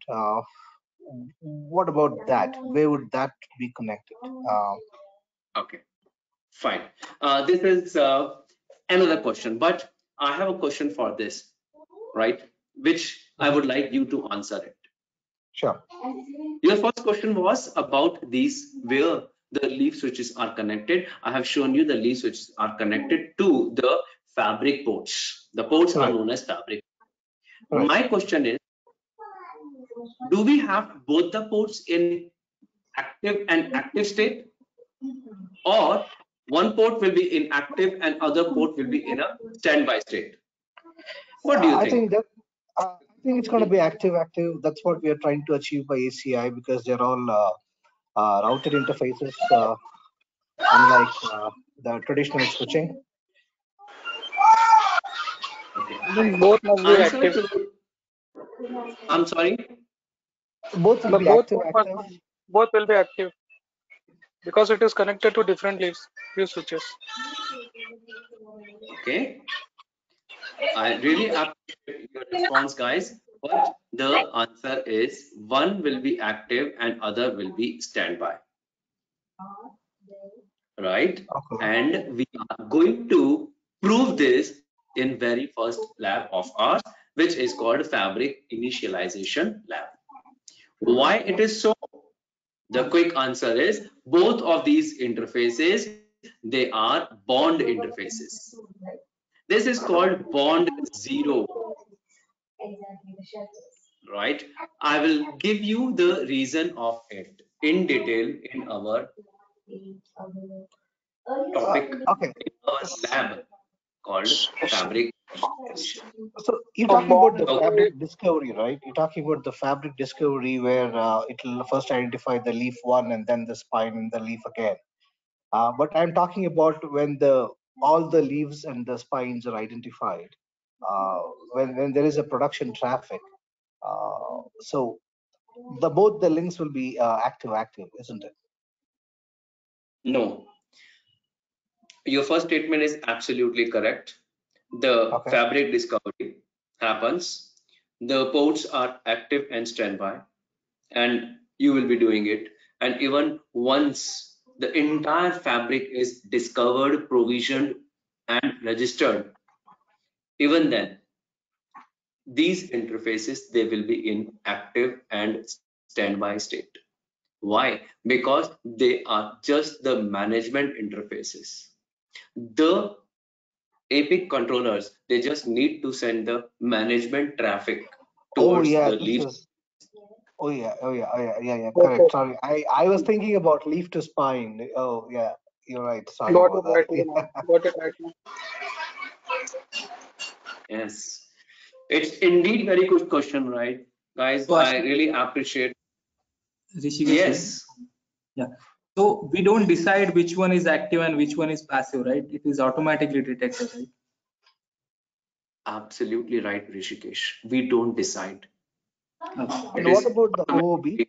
what about that? Where would that be connected? Okay, fine. This is another question, but I have a question for this, right? Which I would like you to answer it. Sure. Your first question was about these where the leaf switches are connected. I have shown you the leaf switches are connected to the fabric ports. The ports are known as fabric. Right. My question is, do we have both the ports in active and active state, or one port will be inactive and other port will be in a standby state? What do you think? I think it's going to be active. That's what we are trying to achieve by ACI, because they're all routed interfaces, unlike the traditional switching. Okay. Both must be active. I'm sorry? Both will be active. Both will be active because it is connected to different leaf switches. Okay. I really appreciate your response, guys. But the answer is one will be active and other will be standby. Right? Okay. And we are going to prove this in very first lab of ours, which is called Fabric Initialization Lab. Why it is so? The quick answer is both of these interfaces, they are bond interfaces. This is called bond 0, right? I will give you the reason of it in detail in our topic, Okay. in our lab called fabric. So you're So talking about the bond fabric discovery, right? You're talking about the fabric discovery where it'll first identify the leaf one and then the spine and the leaf again. But I'm talking about when all the leaves and the spines are identified, when there is a production traffic. So both the links will be active, isn't it? No, your first statement is absolutely correct. The Okay. fabric discovery happens, the ports are active and standby, and you will be doing it. And even once the entire fabric is discovered, provisioned, and registered, even then, these interfaces, they will be in active and standby state. Why? Because they are just the management interfaces. The APIC controllers, they just need to send the management traffic towards the leaf. Yeah, Okay. correct. Sorry, I was thinking about leaf to spine. Oh yeah, you're right. Sorry Got about it right that. now. Got it right now. Yes, it's indeed very good question, right? Guys, So I really appreciate. Rishikesh, Yes, yeah. So we don't decide which one is active and which one is passive, right? It is automatically detected, right? absolutely right, Rishikesh. We don't decide. Okay. And It what is about the OOB?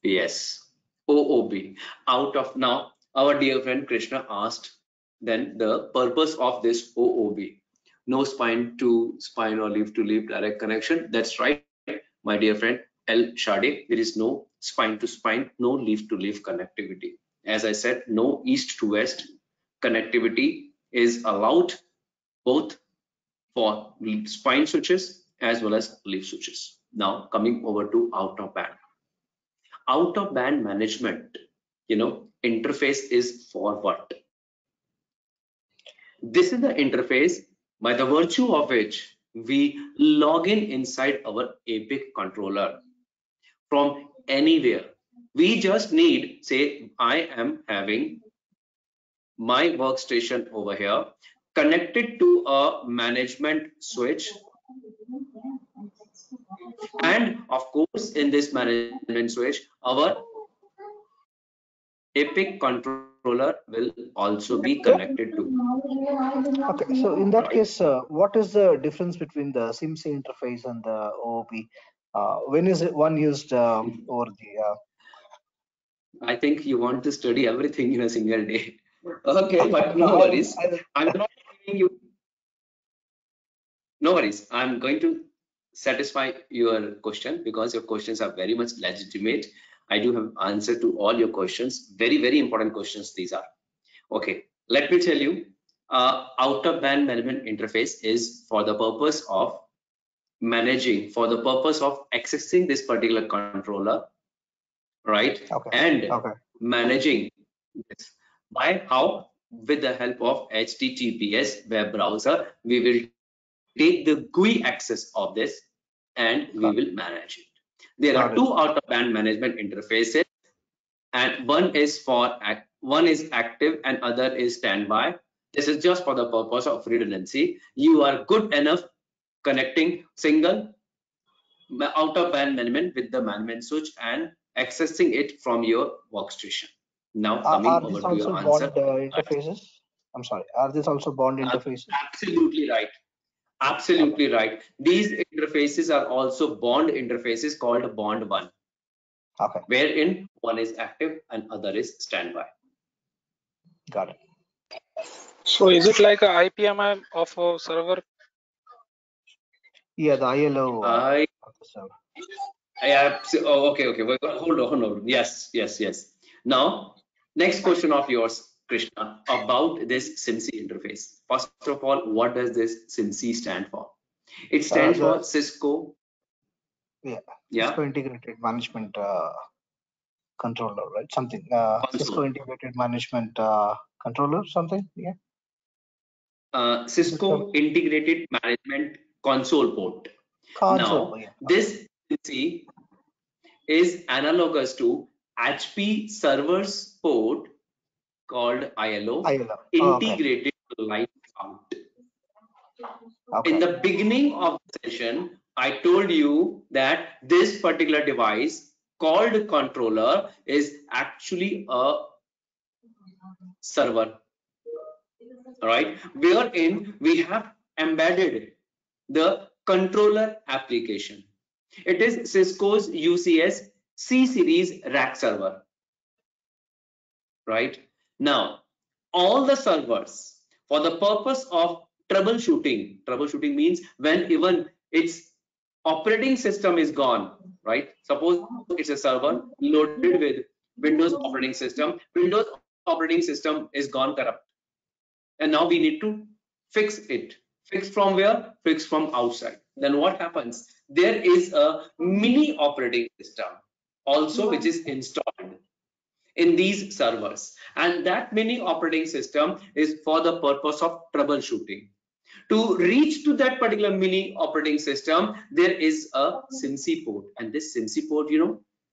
Yes, OOB. Out of now, our dear friend Krishna asked then the purpose of this OOB. No spine to spine or leaf to leaf direct connection. That's right, my dear friend L. Shade. There is no spine to spine, no leaf to leaf connectivity. As I said, no east to west connectivity is allowed both for spine switches as well as leaf switches. Now coming over to out of band. Out of band management, interface is for what? This is the interface by the virtue of which we log in inside our APIC controller from anywhere. We just need, say, I am having my workstation over here connected to a management switch, and of course in this management switch our APIC controller will also be connected to. Okay, so in that Right. case, what is the difference between the SIMC interface and the OOB? When is one used over the? I think you want to study everything in a single day. Okay, but no No, worries. I'm not giving you. No worries. I'm going to satisfy your question because your questions are very much legitimate. I do have answer to all your questions. Very, very important questions these are. Okay, let me tell you. Out of band management interface is for the purpose of managing, for the purpose of accessing this particular controller, right? Okay. And Okay. managing this. By how? With the help of HTTPS web browser, we will take the GUI access of this and we will manage it. There are two out of band management interfaces, and one is active and other is standby. This is just for the purpose of redundancy. You are good enough connecting single out of band management with the management switch and accessing it from your workstation. Now coming Are over these to your also answer. bond interfaces? I'm sorry. Are these also bond interfaces? Absolutely right. Absolutely right. These interfaces are also bond interfaces called bond 1. Okay. Wherein one is active and other is standby. Got it. So is it like a IPMI of a server? Yeah, the ILO. Okay. Wait, hold on. Yes. Now, next question of yours, Krishna, about this SIMC interface. First of all, what does this SIMC stand for? It stands for Cisco. Yeah. Yeah. Cisco Integrated Management controller, right? Something Console. Cisco integrated management controller, something. Yeah. Cisco integrated management console port. Console. Now, Yeah. this CMC is analogous to HP servers port called ILO, ILO. Oh, okay. integrated light out. Okay. In the beginning of the session, I told you that this particular device called controller is actually a server, right? Wherein we have embedded the controller application. It is Cisco's UCS C series rack server, right? Now, all the servers for the purpose of troubleshooting means when even its operating system is gone, right? Suppose it's a server loaded with Windows operating system. Windows operating system is gone corrupt, and now we need to fix it. Fix from where? Fix from outside. Then what happens? There is a mini operating system also which is installed in these servers, and that mini operating system is for the purpose of troubleshooting. To reach to that particular mini operating system, there is a SIMC port, and this SIMC port,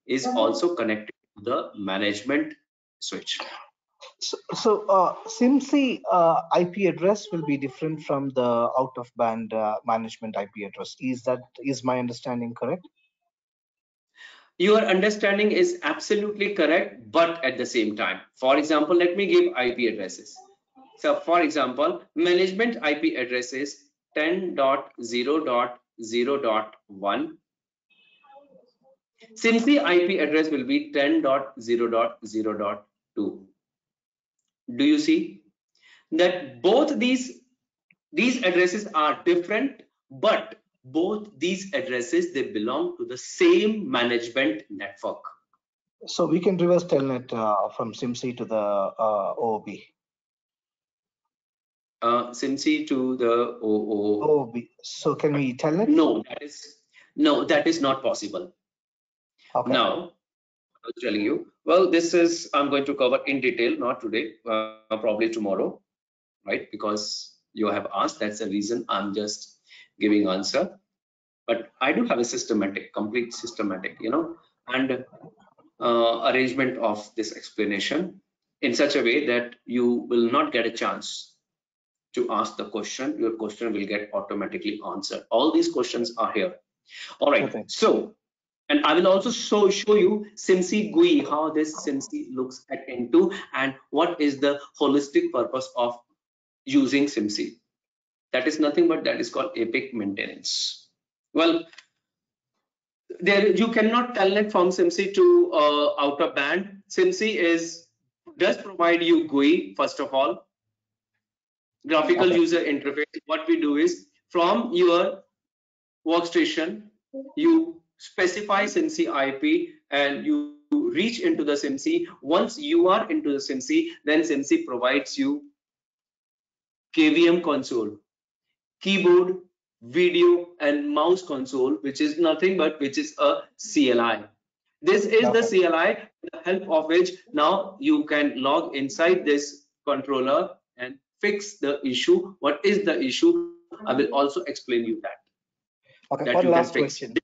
is also connected to the management switch. So SIMC IP address will be different from the out of band management IP address. Is my understanding correct? Your understanding is absolutely correct, but at the same time, for example, let me give IP addresses. So for example, management IP address is 10.0.0.1. SIMC IP address will be 10.0.0.2. Do you see that both these addresses are different, but both these addresses, they belong to the same management network. So we can reverse telnet from SIMC to the OOB. SIMC to the OOB. So can we telnet? No, that is not possible. Okay. Now, I was telling you, well, this is I'm going to cover in detail, not today, probably tomorrow, right? Because you have asked, that's the reason I'm just giving answer. But I do have a complete systematic, and arrangement of this explanation in such a way that you will not get a chance to ask the question. Your question will get automatically answered. All these questions are here. All right. Okay. So, and I will also show you SIMC GUI, how this SIMC looks at N2 and what is the holistic purpose of using SIMC. That is nothing but that is called epic maintenance. Well, there you cannot telnet from SIMC to out of band. SIMC does provide you GUI first of all, graphical Okay. user interface. What we do is from your workstation, you specify SIMC IP and you reach into the SIMC. Once you are into the SIMC, then SIMC provides you KVM console, keyboard, video and mouse console, which is nothing but which is a CLI. This is the CLI, with the help of which now you can log inside this controller and fix the issue. What is the issue? I will also explain you that. Okay. One last question.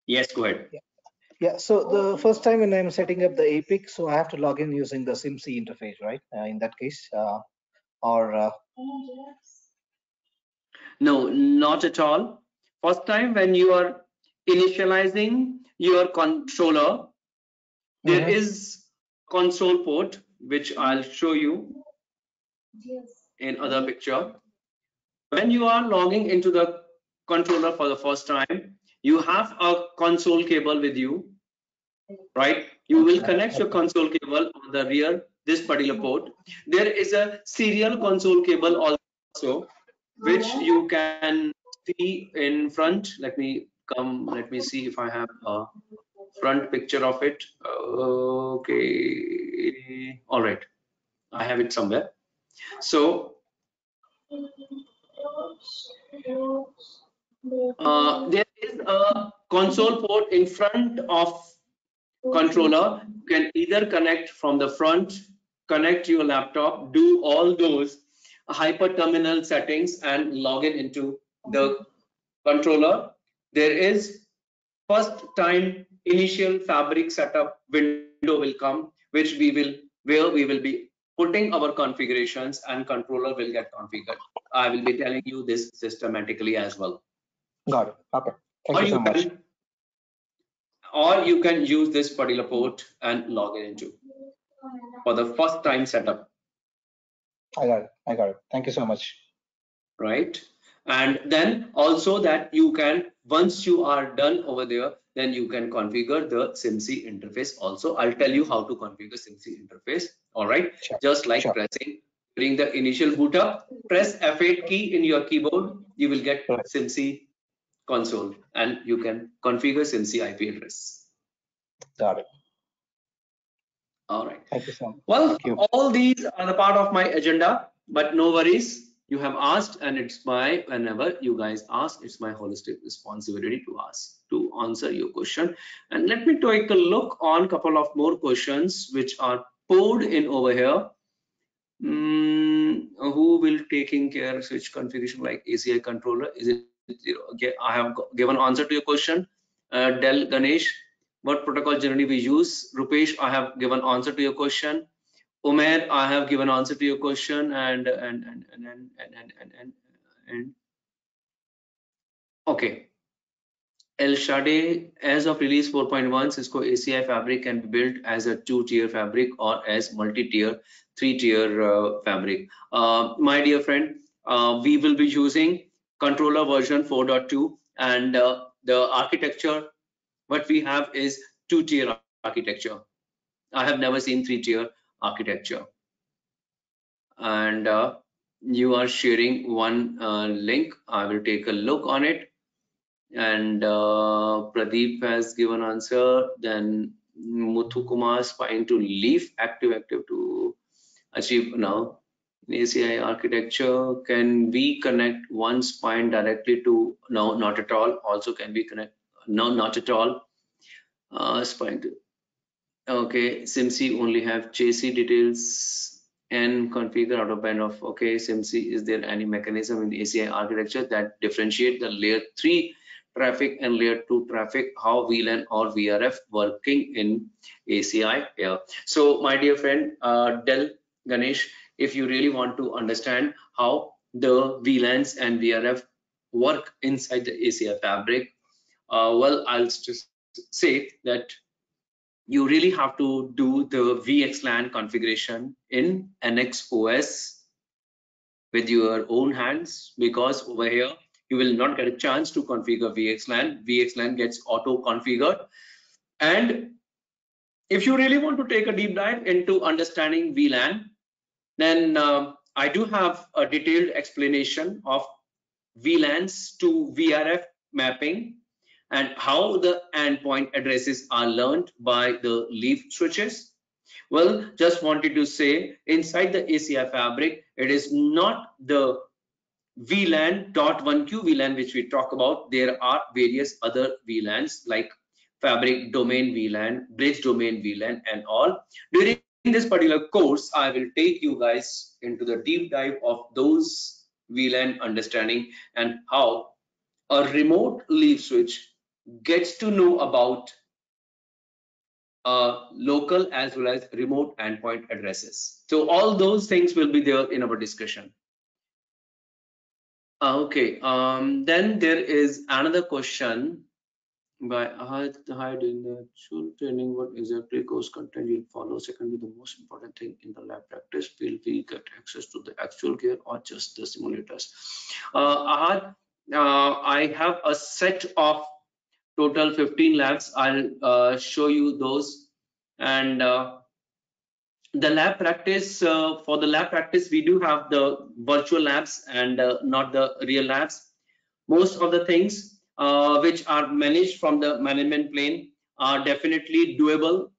Yes, go ahead. Yeah. So the first time when I'm setting up the Epic, so I have to log in using the SIMC interface, right? In that case, No, not at all. First time when you are initializing your controller, there is console port, which I'll show you in other picture. When you are logging into the controller for the first time, you have a console cable with you, right? You will connect your console cable on the rear, this particular port. There is a serial console cable also, which you can see in front. Let me see if I have a front picture of it. Okay, all right, I have it somewhere. So there is a console port in front of controller, you can either connect from the front, connect your laptop, do all those hyper terminal settings and log in into the controller. There is first time initial fabric setup window will come, which where we will be putting our configurations and controller will get configured. I will be telling you this systematically as well. Got it. Okay. Thank you so much. Or you can use this particular port and log in into for the first time setup. I got it. I got it. Thank you so much. Right. And then also that you can, once you are done over there, then you can configure the SIMC interface also. I'll tell you how to configure SIMC interface. All right. Sure. Just like Sure. pressing during the initial boot up, press F8 key in your keyboard, you will get Right. SIMC console and you can configure SIMC IP address. Got it. All right. Thank you so much. Well, Thank you. all these are the part of my agenda, but no worries. You have asked, and it's my, whenever you guys ask, it's my holistic responsibility to ask, to answer your question. And let me take a look on a couple of more questions which are poured in over here. Who will taking care of switch configuration like ACI controller? Is it zero? Okay, I have given answer to your question. Del Ganesh, what protocol generally we use? Rupesh, I have given answer to your question. Umair, I have given answer to your question, and okay. El Shade, as of release 4.1, Cisco ACI fabric can be built as a 2-tier fabric or as multi-tier 3-tier fabric. My dear friend, we will be using controller version 4.2, and the architecture what we have is 2-tier architecture. I have never seen 3-tier architecture. And you are sharing one link. I will take a look on it. And Pradeep has given answer. Then Muthu Kumar spine to leave active to achieve now. ACI architecture, can we connect one spine directly to? No, not at all. Also, can we connect? No, not at all. Spine to. Okay, SIMC only have chassis details and configure out of band of. Okay, SIMC, is there any mechanism in ACI architecture that differentiate the layer 3 traffic and layer 2 traffic? How VLAN or VRF working in ACI here? So my dear friend Del Ganesh, if you really want to understand how the VLANs and VRF work inside the ACI fabric, well, I'll just say that you really have to do the VXLAN configuration in NX OS with your own hands, because over here you will not get a chance to configure VXLAN. VXLAN gets auto configured. And if you really want to take a deep dive into understanding VLAN, then I do have a detailed explanation of VLANs to VRF mapping and how the endpoint addresses are learned by the leaf switches. Well, just wanted to say, inside the ACI fabric, it is not the VLAN.1Q VLAN which we talk about. There are various other VLANs like fabric domain VLAN, bridge domain VLAN, and all. During this particular course, I will take you guys into the deep dive of those VLAN understanding and how a remote leaf switch gets to know about local as well as remote endpoint addresses. So all those things will be there in our discussion. Okay, then there is another question by Ahad in the actual training, what exactly course content you'll follow? Secondly, the most important thing in the lab practice, will we get access to the actual gear or just the simulators? Ahad, I have a set of total 15 labs. I'll show you those. And the lab practice, for the lab practice, we do have the virtual labs and not the real labs. Most of the things which are managed from the management plane are definitely doable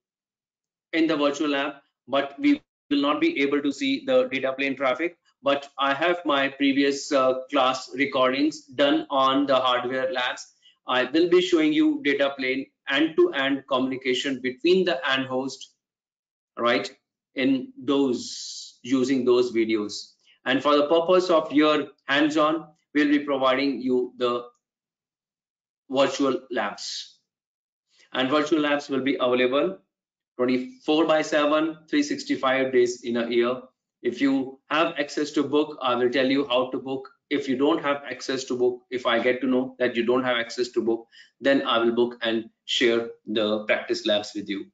in the virtual lab, but we will not be able to see the data plane traffic. But I have my previous class recordings done on the hardware labs. I will be showing you data plane end-to-end communication between the and host, right, in those using those videos. And for the purpose of your hands-on, we'll be providing you the virtual labs, and virtual labs will be available 24/7, 365 days in a year. If you have access to book, I will tell you how to book. If you don't have access to book, if I get to know that you don't have access to book, then I will book and share the practice labs with you.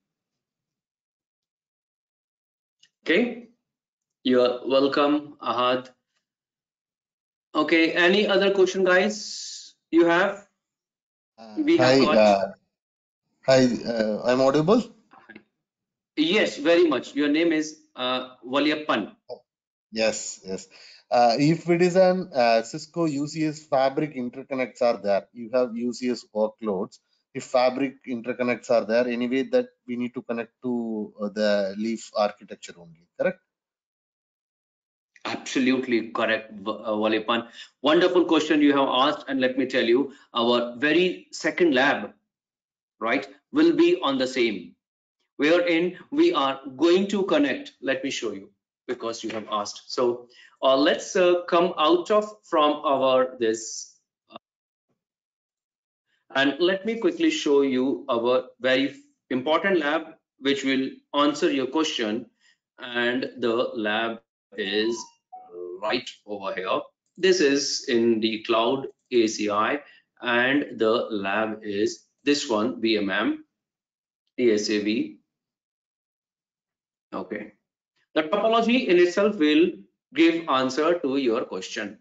Okay, you're welcome, Ahad. Okay, any other question, guys, you have? We have got I'm audible. Yes, very much. Your name is Valiyappan. Yes. If it is an Cisco UCS fabric interconnects are there, you have UCS workloads. If fabric interconnects are there, anyway, that we need to connect to the leaf architecture only, correct? Absolutely correct, Valiyappan. Wonderful question you have asked, and let me tell you, our very second lab, right, will be on the same, wherein we are going to connect. Let me show you, because you have asked. So let's come out of from our this, and let me quickly show you our very important lab, which will answer your question. And the lab is right over here. This is in the cloud ACI, and the lab is this one, VMM TSAV. Okay, the topology in itself will give answer to your question.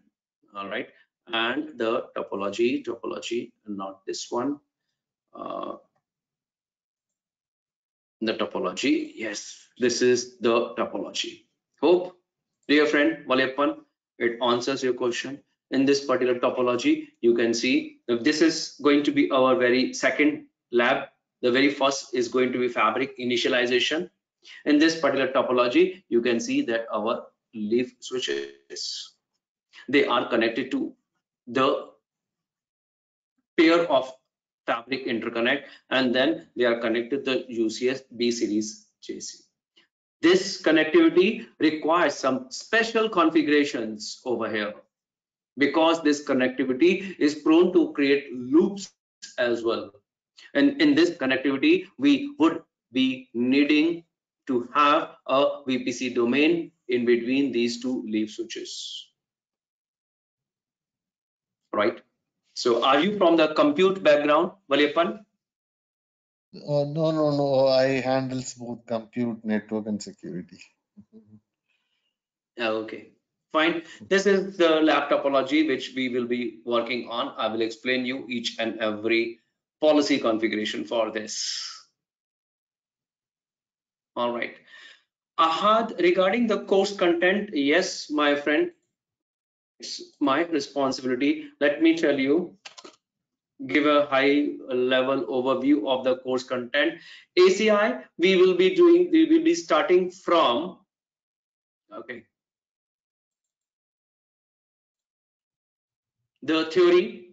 All right, and the topology, not this one. The topology, yes, this is the topology. Hope, dear friend Valiyappan, it answers your question. In this particular topology, you can see if this is going to be our very second lab. The very first is going to be fabric initialization. In this particular topology, you can see that our leaf switches, they are connected to the pair of fabric interconnect, and then they are connected to the UCS B series JC. This connectivity requires some special configurations over here, because this connectivity is prone to create loops as well. And in this connectivity, we would be needing to have a VPC domain in between these two leaf switches, right? So are you from the compute background, Valiyappan? No. I handles both compute, network, and security. Okay, fine. This is the lab topology which we will be working on. I will explain you each and every policy configuration for this. All right. Ahad, regarding the course content, yes, my friend, it's my responsibility. Let me tell you, give a high level overview of the course content. ACI, we will be starting from, okay, the theory.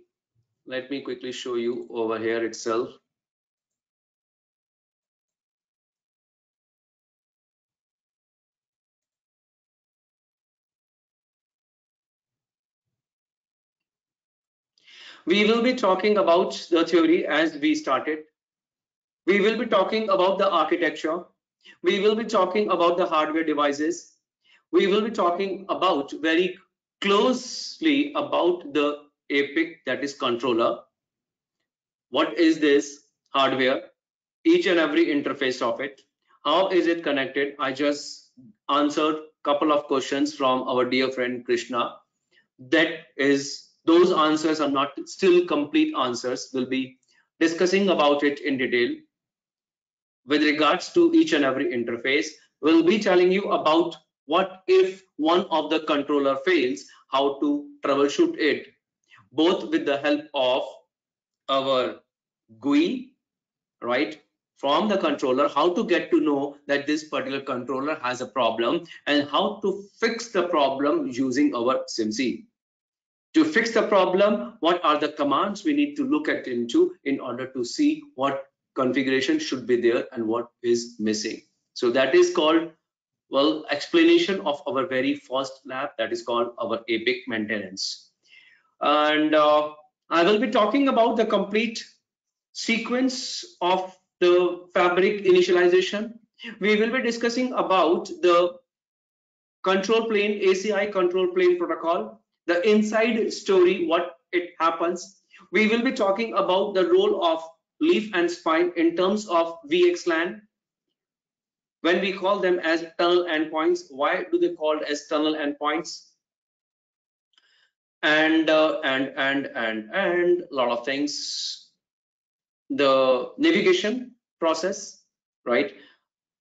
Let me quickly show you over here itself. We will be talking about the theory as we started. We will be talking about the architecture. We will be talking about the hardware devices. We will be talking about very closely about the APIC, that is controller. What is this hardware? Each and every interface of it. How is it connected? I just answered a couple of questions from our dear friend Krishna. That is, those answers are not still complete answers. We'll be discussing about it in detail. With regards to each and every interface, we'll be telling you about what if one of the controller fails, how to troubleshoot it, both with the help of our GUI, right, from the controller, how to get to know that this particular controller has a problem, and how to fix the problem using our SIMC. To fix the problem, what are the commands we need to look at into in order to see what configuration should be there and what is missing. So that is called, well, explanation of our very first lab, that is called our epic maintenance. And I will be talking about the complete sequence of the fabric initialization. We will be discussing about the control plane, ACI control plane protocol, the inside story, what it happens. We will be talking about the role of leaf and spine in terms of VXLAN. When we call them as tunnel endpoints, why do they called as tunnel endpoints? And a lot of things. The navigation process, right?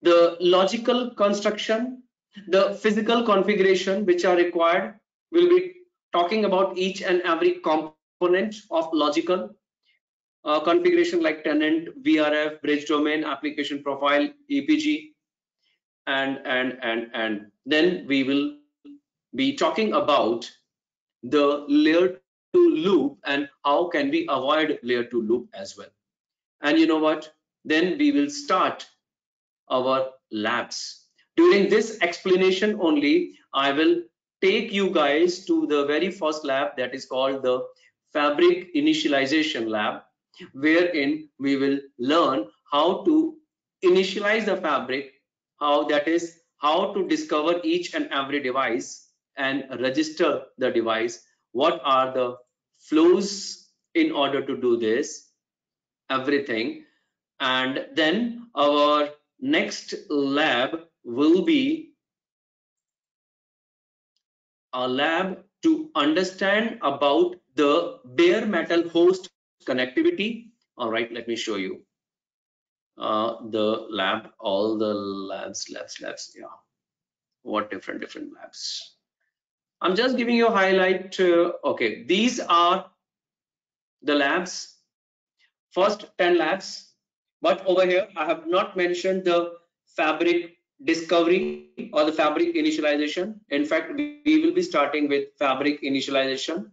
The logical construction, the physical configuration which are required. We'll be talking about each and every component of logical configuration like tenant, VRF, bridge domain, application profile, EPG, and then we will be talking about the layer 2 loop and how can we avoid layer 2 loop as well. And you know what? Then we will start our labs. During this explanation only, I will take you guys to the very first lab, that is called the fabric initialization lab, wherein we will learn how to initialize the fabric, how to discover each and every device and register the device, what are the flows in order to do this, everything. And then our next lab will be a lab to understand about the bare metal host connectivity. All right, let me show you the lab, all the labs. Yeah, what different labs. I'm just giving you a highlight. Okay, these are the labs, first 10 labs, but over here I have not mentioned the fabric discovery or the fabric initialization. In fact, we will be starting with fabric initialization,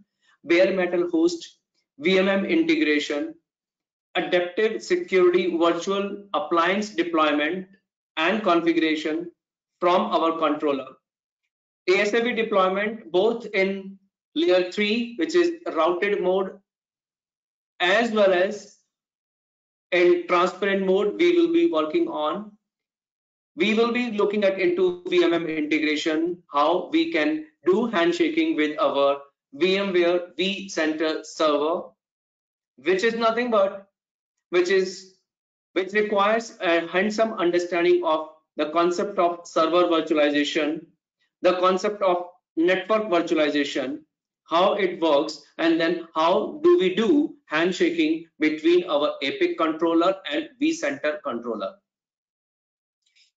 bare metal host, VMM integration, adaptive security, virtual appliance deployment and configuration from our controller, ASAV deployment both in layer 3, which is routed mode, as well as in transparent mode we will be working on. We will be looking at into VMM integration, how we can do handshaking with our VMware vCenter server, which is nothing but which requires a handsome understanding of the concept of server virtualization, the concept of network virtualization, how it works, and then how do we do handshaking between our Epic controller and vCenter controller.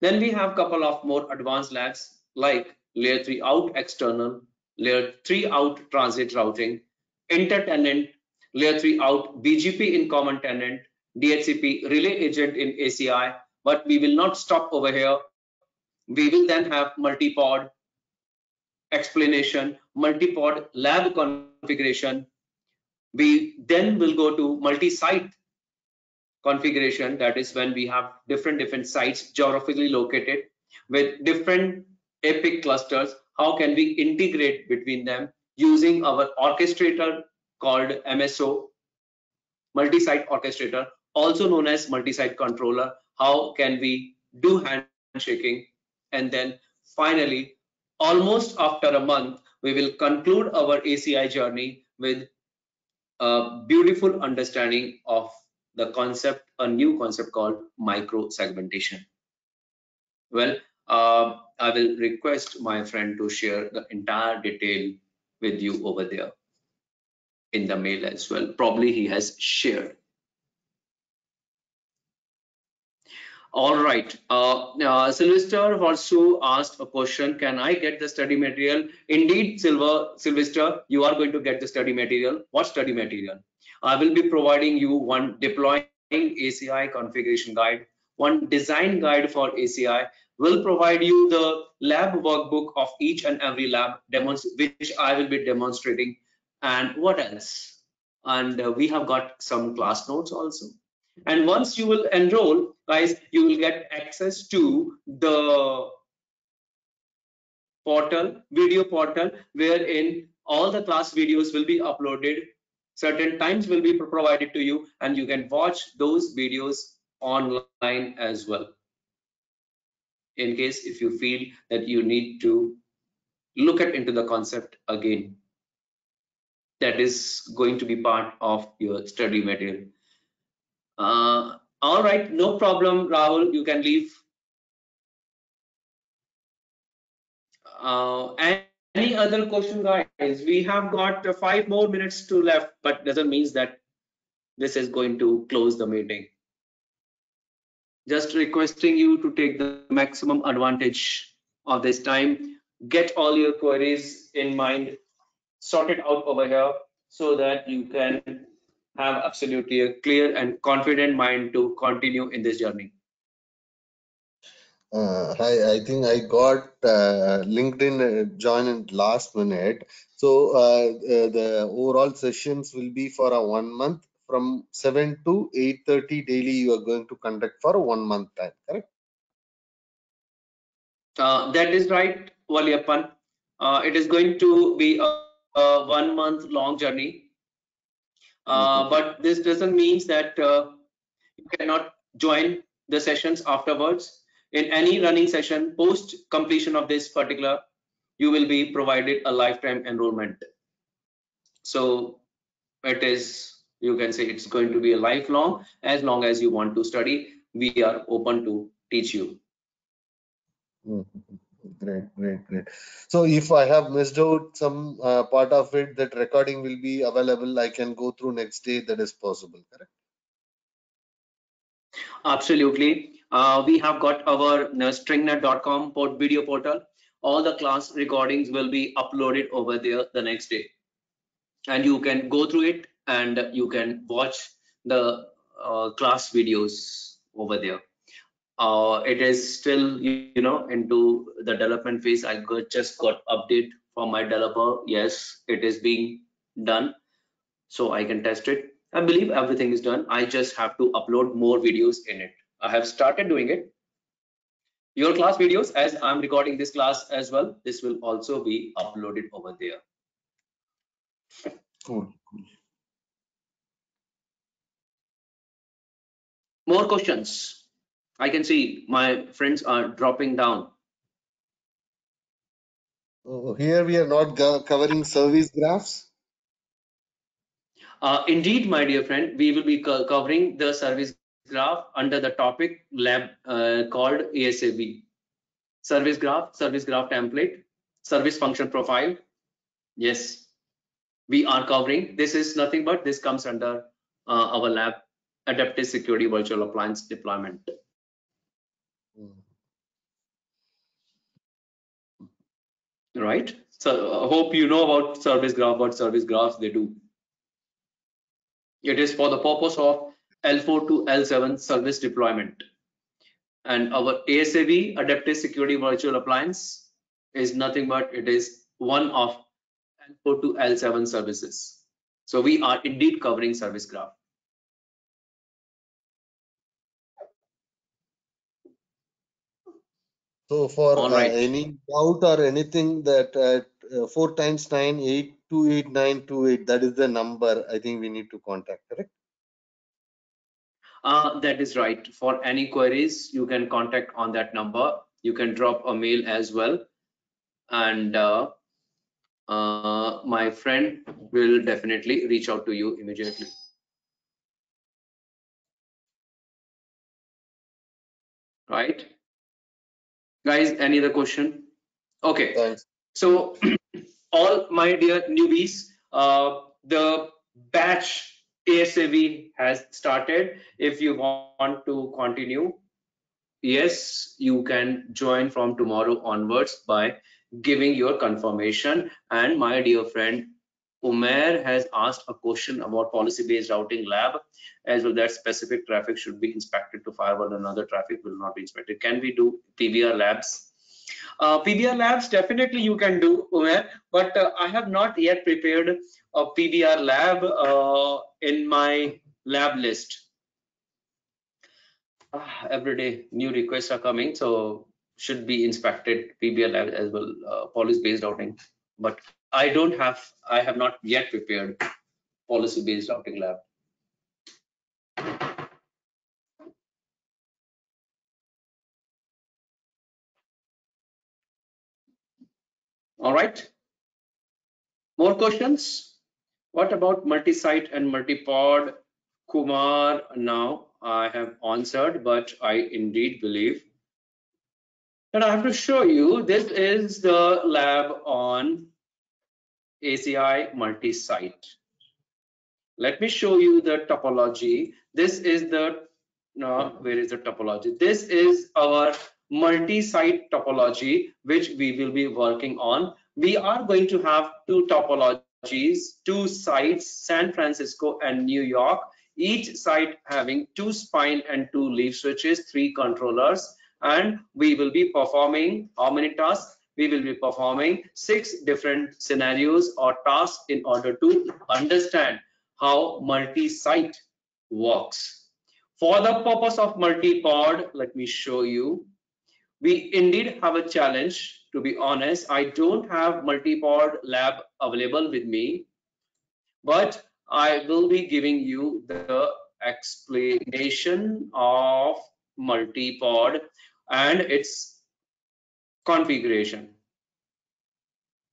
Then we have a couple of more advanced labs like layer 3 out external, layer 3 out transit routing, inter-tenant, layer 3 out BGP in common tenant, DHCP relay agent in ACI. But we will not stop over here. We will then have multi-pod explanation, multi-pod lab configuration. We then will go to multi-site configuration. That is when we have different sites geographically located with different Epic clusters. How can we integrate between them using our orchestrator called MSO, multi-site orchestrator, also known as multi-site controller? How can we do handshaking? And then finally, almost after a month, we will conclude our ACI journey with a beautiful understanding of the concept, a new concept called micro segmentation. Well, I will request my friend to share the entire detail with you over there in the mail as well. Probably he has shared. All right. Sylvester also asked a question. Can I get the study material? Indeed, Sylvester, you are going to get the study material. What study material? I will be providing you one deploying ACI configuration guide, one design guide for ACI. Will provide you the lab workbook of each and every lab, which I will be demonstrating And what else? And we have got some class notes also. And once you will enroll, guys, you will get access to the portal, video portal, wherein all the class videos will be uploaded. Certain times will be provided to you, and you can watch those videos online as well. In case if you feel that you need to look into the concept again, that is going to be part of your study material. All right, no problem, Rahul, you can leave. Any other question, guys? We have got 5 more minutes to left, but doesn't mean that this is going to close the meeting. Just requesting you to take the maximum advantage of this time. Get all your queries in mind, sort it out over here so that you can have absolutely a clear and confident mind to continue in this journey. I think I got LinkedIn join in last minute. So the overall sessions will be for a 1 month from 7 to 8:30 daily. You are going to conduct for a 1 month time, correct? That is right, Valiappan. It is going to be a 1 month long journey. But this doesn't mean that you cannot join the sessions afterwards. In any running session post completion of this particular, you will be provided a lifetime enrollment. So it is, you can say it's going to be a lifelong. As long as you want to study, we are open to teach you. Great. So if I have missed out some part of it, that recording will be available. I can go through next day. That is possible, correct? Absolutely. We have got our stringnet.com video portal. All the class recordings will be uploaded over there the next day, and you can go through it and you can watch the class videos over there. It is still, you know, into the development phase. I just got update from my developer. Yes, it is being done, so I can test it. I believe everything is done. I just have to upload more videos in it. I have started doing it. Your class videos, as I'm recording this class as well, this will also be uploaded over there. Cool. More questions? I can see my friends are dropping down. Here we are not covering service graphs. Indeed, my dear friend, we will be covering the service graph under the topic lab called ASAV. Service graph template, service function profile. Yes, we are covering. This is nothing but this comes under our lab, adaptive security virtual appliance deployment. Right. So I hope you know about service graph, what service graphs they do. It is for the purpose of L4 to L7 service deployment. And our ASAV, adaptive security virtual appliance, is nothing but it is one of L4 to L7 services. So we are indeed covering service graph. So for right. Any doubt or anything, that 4 times 9, 828928, that is the number I think we need to contact, correct? That is right. For any queries, you can contact on that number. You can drop a mail as well. And my friend will definitely reach out to you immediately. Right, guys, any other question? Okay. Thanks. So all my dear newbies, the batch ASAV has started. If you want to continue, yes, you can join from tomorrow onwards by giving your confirmation. And my dear friend Umair has asked a question about policy-based routing lab as well, that specific traffic should be inspected to firewall and other traffic will not be inspected. Can we do PBR labs? PBR labs definitely you can do, Umair, but I have not yet prepared a PBR lab in my lab list. Every day new requests are coming, so should be inspected PBR lab as well, policy based routing. But I have not yet prepared policy based routing lab. All right. More questions? What about multi-site and multi-pod? Kumar, now I have answered, but I indeed believe that I have to show you. This is the lab on ACI multi-site. Let me show you the topology. This is the, where is the topology? This is our multi-site topology, which we will be working on. We are going to have two topologies, two sites, San Francisco and New York, each site having two spine and two leaf switches, 3 controllers, and we will be performing how many tasks? We will be performing 6 different scenarios or tasks in order to understand how multi-site works. For the purpose of multi-pod, let me show you. We indeed have a challenge. To be honest, I don't have multi-pod lab available with me, but I will be giving you the explanation of multi-pod and its configuration.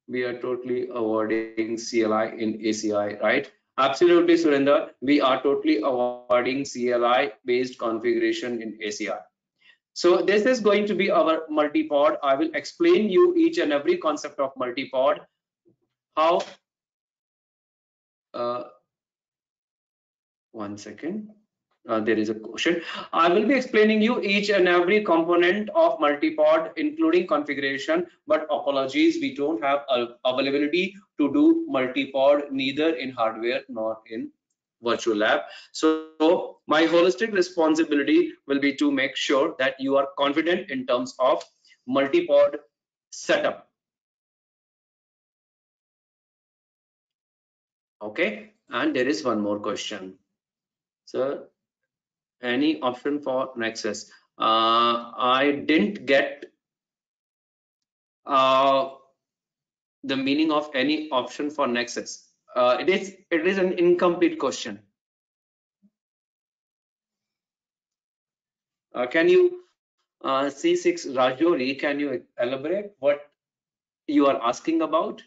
We are totally avoiding CLI in ACI, right? Absolutely, Surinder. We are totally avoiding CLI based configuration in ACI. So this is going to be our multi-pod. I will explain you each and every concept of multi-pod. How? One second. There is a question. I will be explaining you each and every component of multi-pod, including configuration, but apologies, we don't have availability to do multi-pod neither in hardware nor in virtual lab. So my holistic responsibility will be to make sure that you are confident in terms of multi-pod setup. Okay, and there is one more question. So any option for Nexus? I didn't get the meaning of any option for Nexus. It is an incomplete question. Can you C6 Rajori, can you elaborate what you are asking about?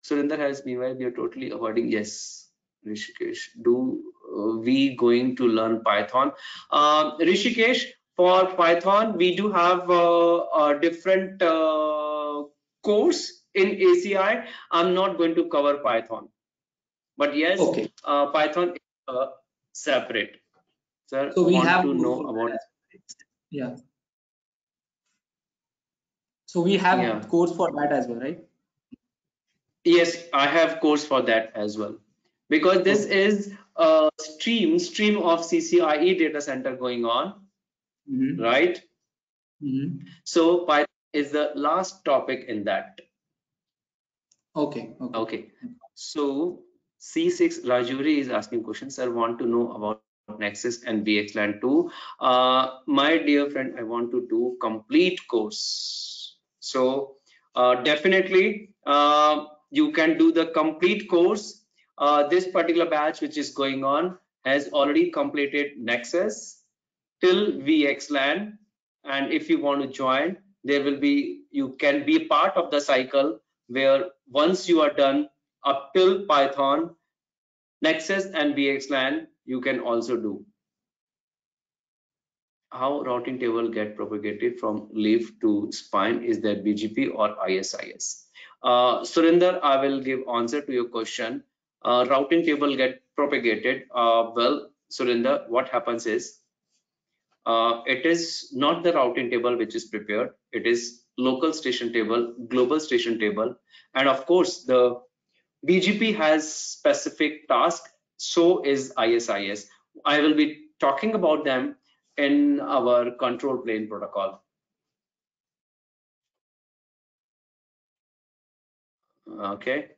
Surinder has meanwhile we are totally avoiding. Yes, Rishikesh, do we going to learn Python? Rishikesh, for Python we do have a different course in ACI. I'm not going to cover Python, but yes, okay. Python is separate. Sir, so we have to know about it. Yeah. So we have course for that as well, right? Yes, I have course for that as well, because this is a stream of CCIE data center going on, right? So Python is the last topic in that. Okay. So C6 Rajuri is asking questions. Sir, want to know about Nexus and VXLAN 2. My dear friend, I want to do complete course. So definitely you can do the complete course. This particular batch which is going on has already completed Nexus till VXLAN, and if you want to join, there will be, you can be part of the cycle where once you are done up till Python, Nexus and VXLAN, you can also do. How routing table get propagated from leaf to spine? Is that BGP or ISIS? Surinder, I will give answer to your question. Routing table get propagated. Well, Surinder, what happens is it is not the routing table which is prepared. It is local station table, global station table, and of course the BGP has specific task. So is ISIS. I will be talking about them in our control plane protocol. Okay.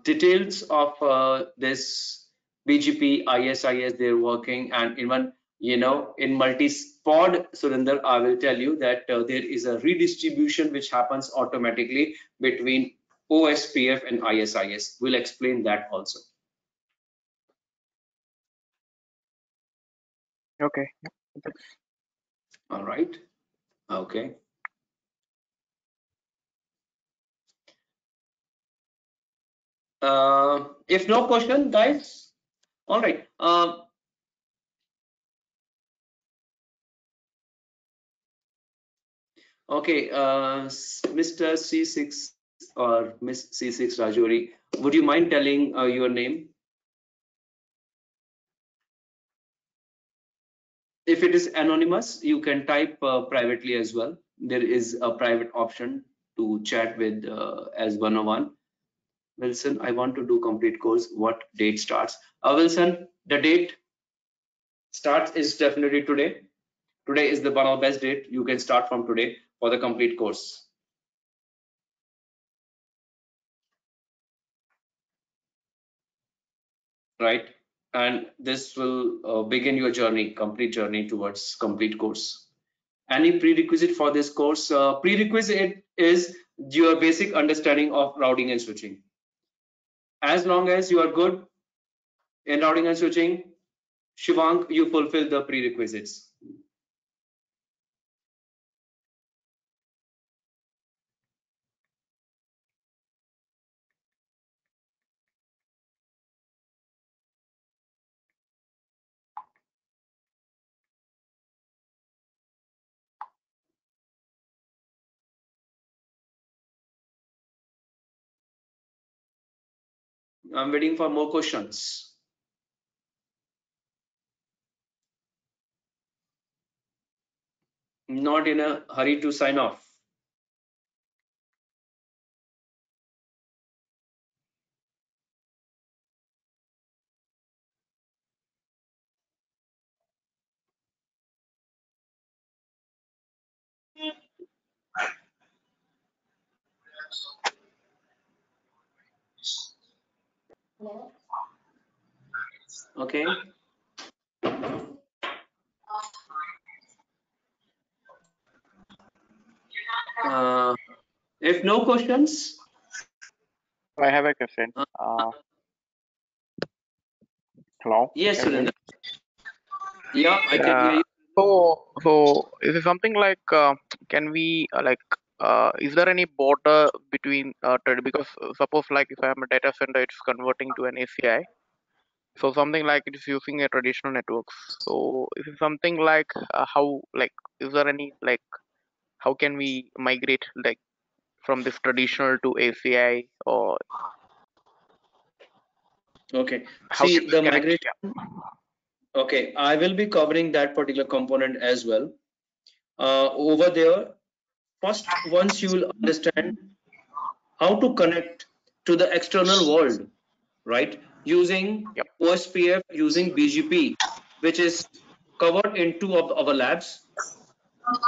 Details of this BGP, ISIS, they're working, and even in multi-pod, Surinder, I will tell you that there is a redistribution which happens automatically between OSPF and ISIS. We'll explain that also. Okay. All right. Okay. If no question, guys, all right. Okay, Mr. C6 or Miss C6 Rajori, would you mind telling your name? If it is anonymous, you can type privately as well. There is a private option to chat with as 101. Wilson, I want to do complete course. What date starts? Wilson, the date starts is definitely today. Today is the one of best date. You can start from today for the complete course. Right, and this will begin your journey, complete journey towards complete course. Any prerequisite for this course? Prerequisite is your basic understanding of routing and switching. As long as you are good in routing and switching, Shivank, you fulfill the prerequisites. I'm waiting for more questions. Not in a hurry to sign off. Okay. If no questions, I have a question. Hello. yes, Can you hear me? Surinder. Yeah, I can hear you. So is it something like can we is there any border between because suppose like if I am a data center, it's converting to an ACI. So something like it is using a traditional networks. So is it something like how like is there any like how can we migrate like from this traditional to ACI, or Okay. how can See we the connect? migration. Yeah. Okay, I will be covering that particular component as well. Over there, first, once you will understand how to connect to the external world, right? Using Yep. OSPF, using BGP, which is covered in two of our labs,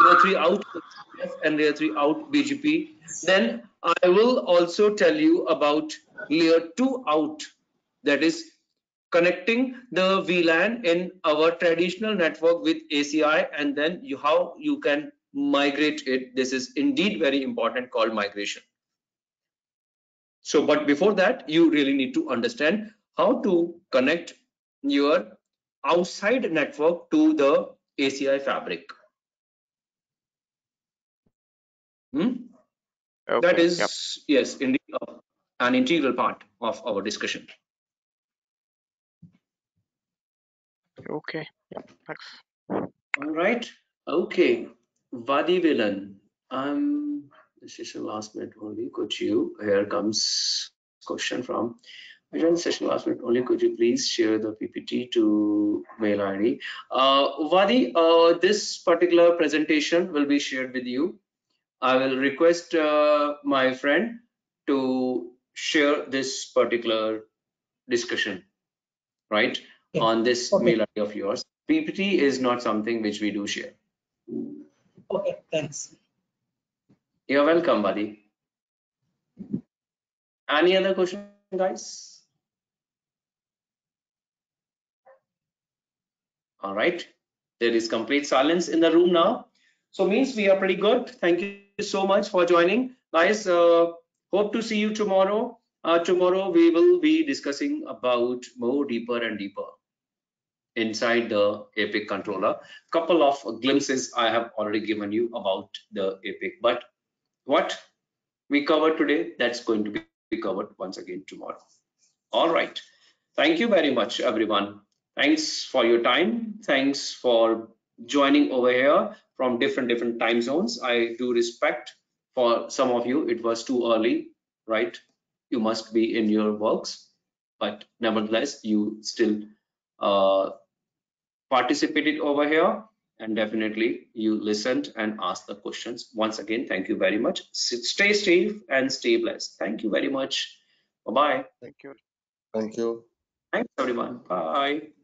layer 3 out OSPF and layer 3 out BGP. Then I will also tell you about layer 2 out, that is connecting the VLAN in our traditional network with ACI, and then how you can migrate it. This is indeed very important, called migration. So, but before that, you really need to understand how to connect your outside network to the ACI fabric. Okay. That is, Yep. yes, indeed an integral part of our discussion. Okay. Yep. Thanks. All right. Okay. Vadi Villain. This is the last minute only. Could you? Here comes question from. I joined the session last minute only. Could you please share the PPT to mail ID? Vadi, this particular presentation will be shared with you. I will request my friend to share this particular discussion, right, Yeah. on this Okay. mail ID of yours. PPT is not something which we do share. Okay, thanks. You're welcome, buddy. Any other question? guys? All right. There is complete silence in the room now. So means we are pretty good. Thank you so much for joining. Guys, hope to see you tomorrow. Tomorrow we will be discussing about more deeper and deeper inside the Epic controller. Couple of glimpses I have already given you about the Epic, but what we covered today, that's going to be covered once again tomorrow. All right. Thank you very much, everyone. Thanks for your time. Thanks for joining over here from different time zones. I do respect for some of you, it was too early, right? You must be in your works, but nevertheless, you still participated over here, and definitely you listened and asked the questions. Once again, thank you very much. Stay safe and stay blessed. Thank you very much. Bye-bye. Thank you. Thank you. Thanks, everyone. Bye.